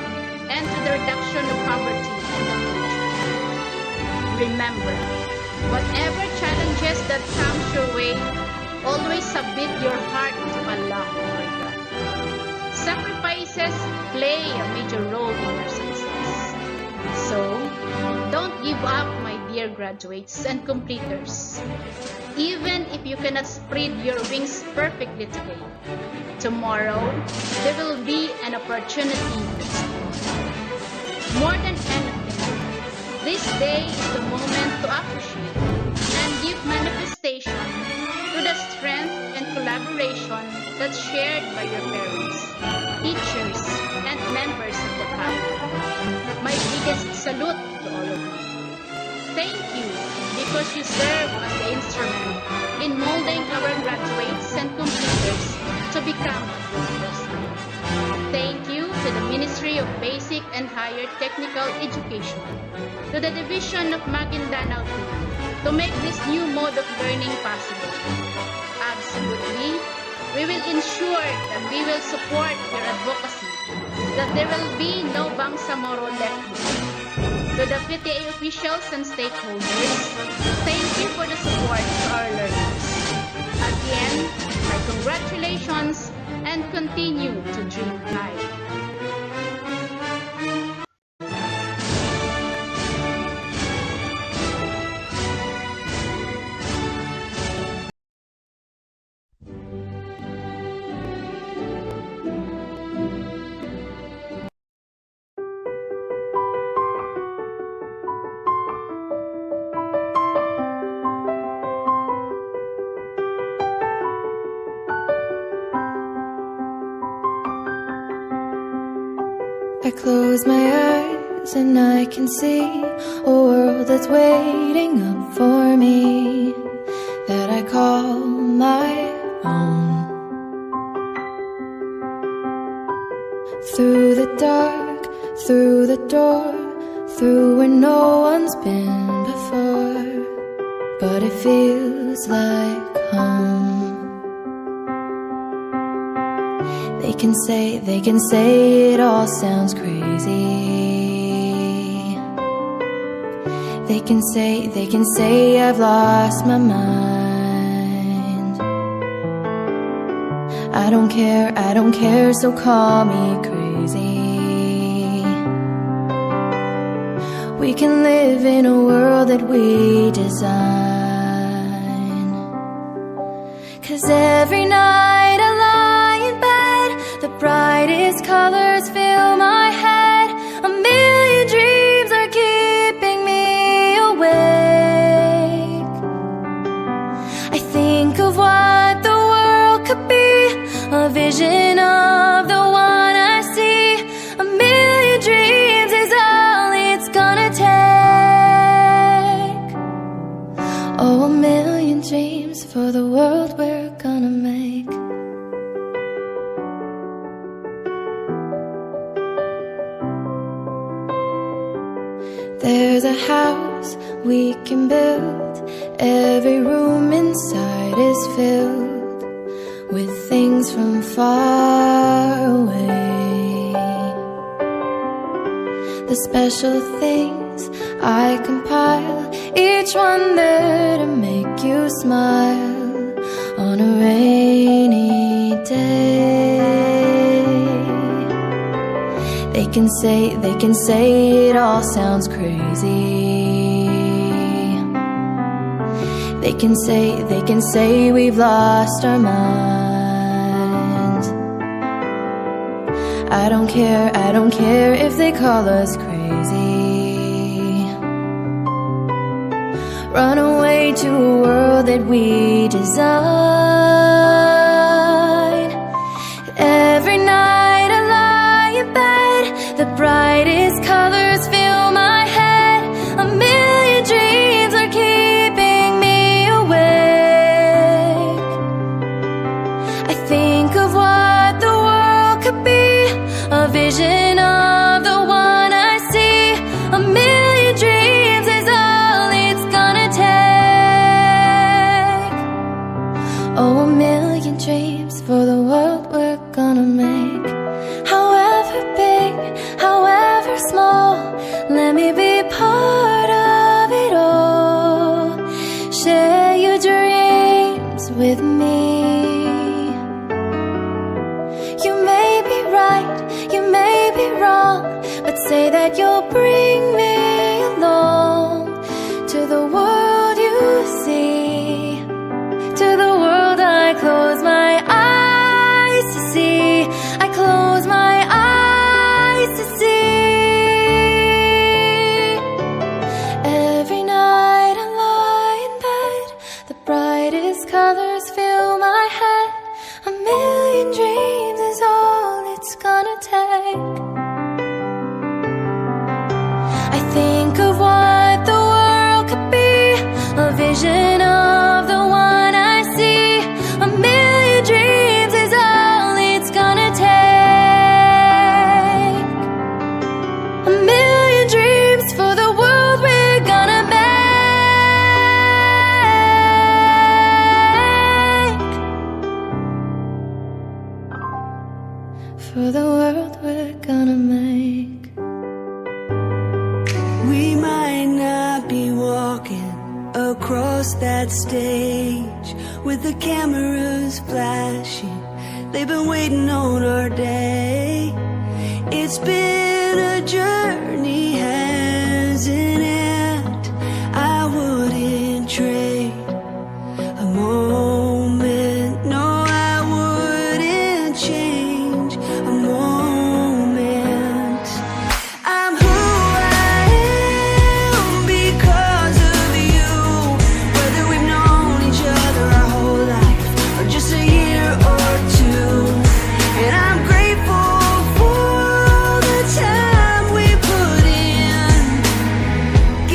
and to the reduction of poverty in the future. Remember, whatever challenges that comes your way, always submit your heart to Allah or God. Sacrifices play a major role in your success. So, don't give up, my dear graduates and completers. Even if you cannot spread your wings perfectly today, tomorrow there will be an opportunity to explore. More than anything, this day is the moment to appreciate and give manifestation to the strength and collaboration that's shared by your parents, teachers, and members of the family. My biggest salute to all of you. Thank you because you serve as the instrument in molding our graduates and completers to become completers. Thank you to the Ministry of Basic and Higher Technical Education, to the Division of Maguindanao to make this new mode of learning possible. Absolutely, we will ensure that we will support your advocacy, that there will be no Bangsamoro left behind. To the PTA officials and stakeholders, thank you for the support to our learners. Again, my congratulations and continue to dream high. I close my eyes and I can see a world that's waiting up for me, that I call my own. Through the dark, through the door, through where no one's been before, but it feels like home. They can say it all sounds crazy. They can say I've lost my mind. I don't care, so call me crazy. We can live in a world that we design. 'Cause every night I lie in bed, the brightest colors fill my head. A million dreams are keeping me awake. I think of what the world could be, a vision of the one I see. A million dreams is all it's gonna take. Oh, a million dreams for the world we're gonna make. There's a house we can build. Every room inside is filled with things from far away. The special things I compile, each one there to make you smile on a rainy day. They can say it all sounds crazy. They can say we've lost our minds. I don't care if they call us crazy. Run away to a world that we design. brightest colors fill my head. A million dreams are keeping me awake. I think of what the world could be, a vision of the one I see. A million dreams is all it's gonna take. Oh, a million dreams for the world we're gonna make. However big, however small, let me be part of it all. Share your dreams with me. You may be right, you may be wrong, but say that you'll bring me along to the world you see, to the world I close my eyes to see. I close my eyes to see. Every night I lie in bed, the brightest colors fill my head. A million dreams is all it's gonna take. I think of what the world could be, a vision of the one I see. A million dreams is all it's gonna take. A million dreams for the world we're gonna make. For the world we're gonna make. We might not be walking across that stage with the cameras flashing. They've been waiting on our day. It's been a journey, hasn't it? I wouldn't trade a moment. No, I wouldn't change a moment. I'm who I am because of you. Whether we've known each other our whole life or just a year or two. And I'm grateful for the time we put in,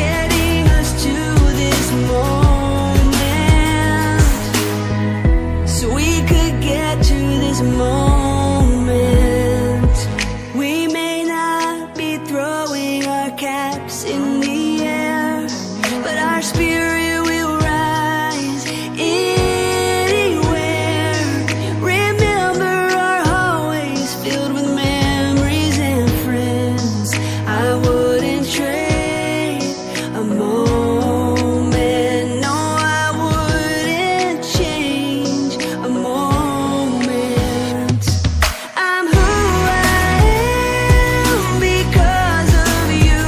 getting us to this moment, so we could get to this moment. We may not be throwing our caps in the air, but our spirit will rise anywhere. Remember our hallways filled with memories and friends. I wouldn't trade a moment. No, I wouldn't change a moment. I'm who I am because of you.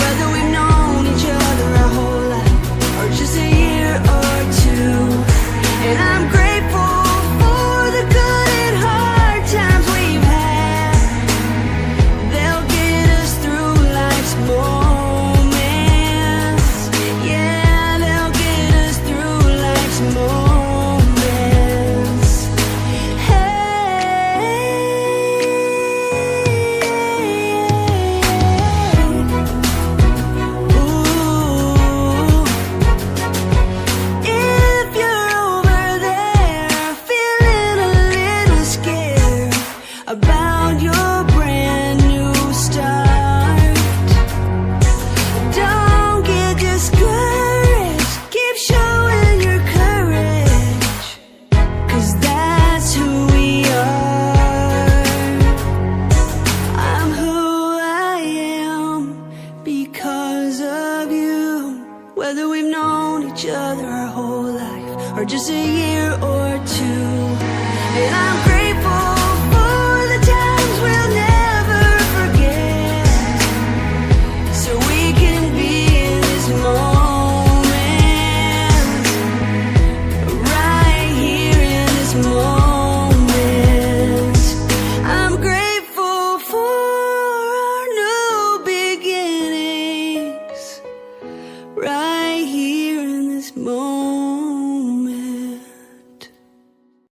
Whether we've known each other our whole life or just a year or two. And I'm grateful for the good and hard times we've had. They'll get us through life's moments. Yeah, they'll get us through life's moments. If you're over there feeling a little scared about your brand new start, don't get discouraged. Keep showing your courage, 'cause that's who we are. I'm who I am because of you. Whether we've known each other our whole life or just a year or two. And I'm grateful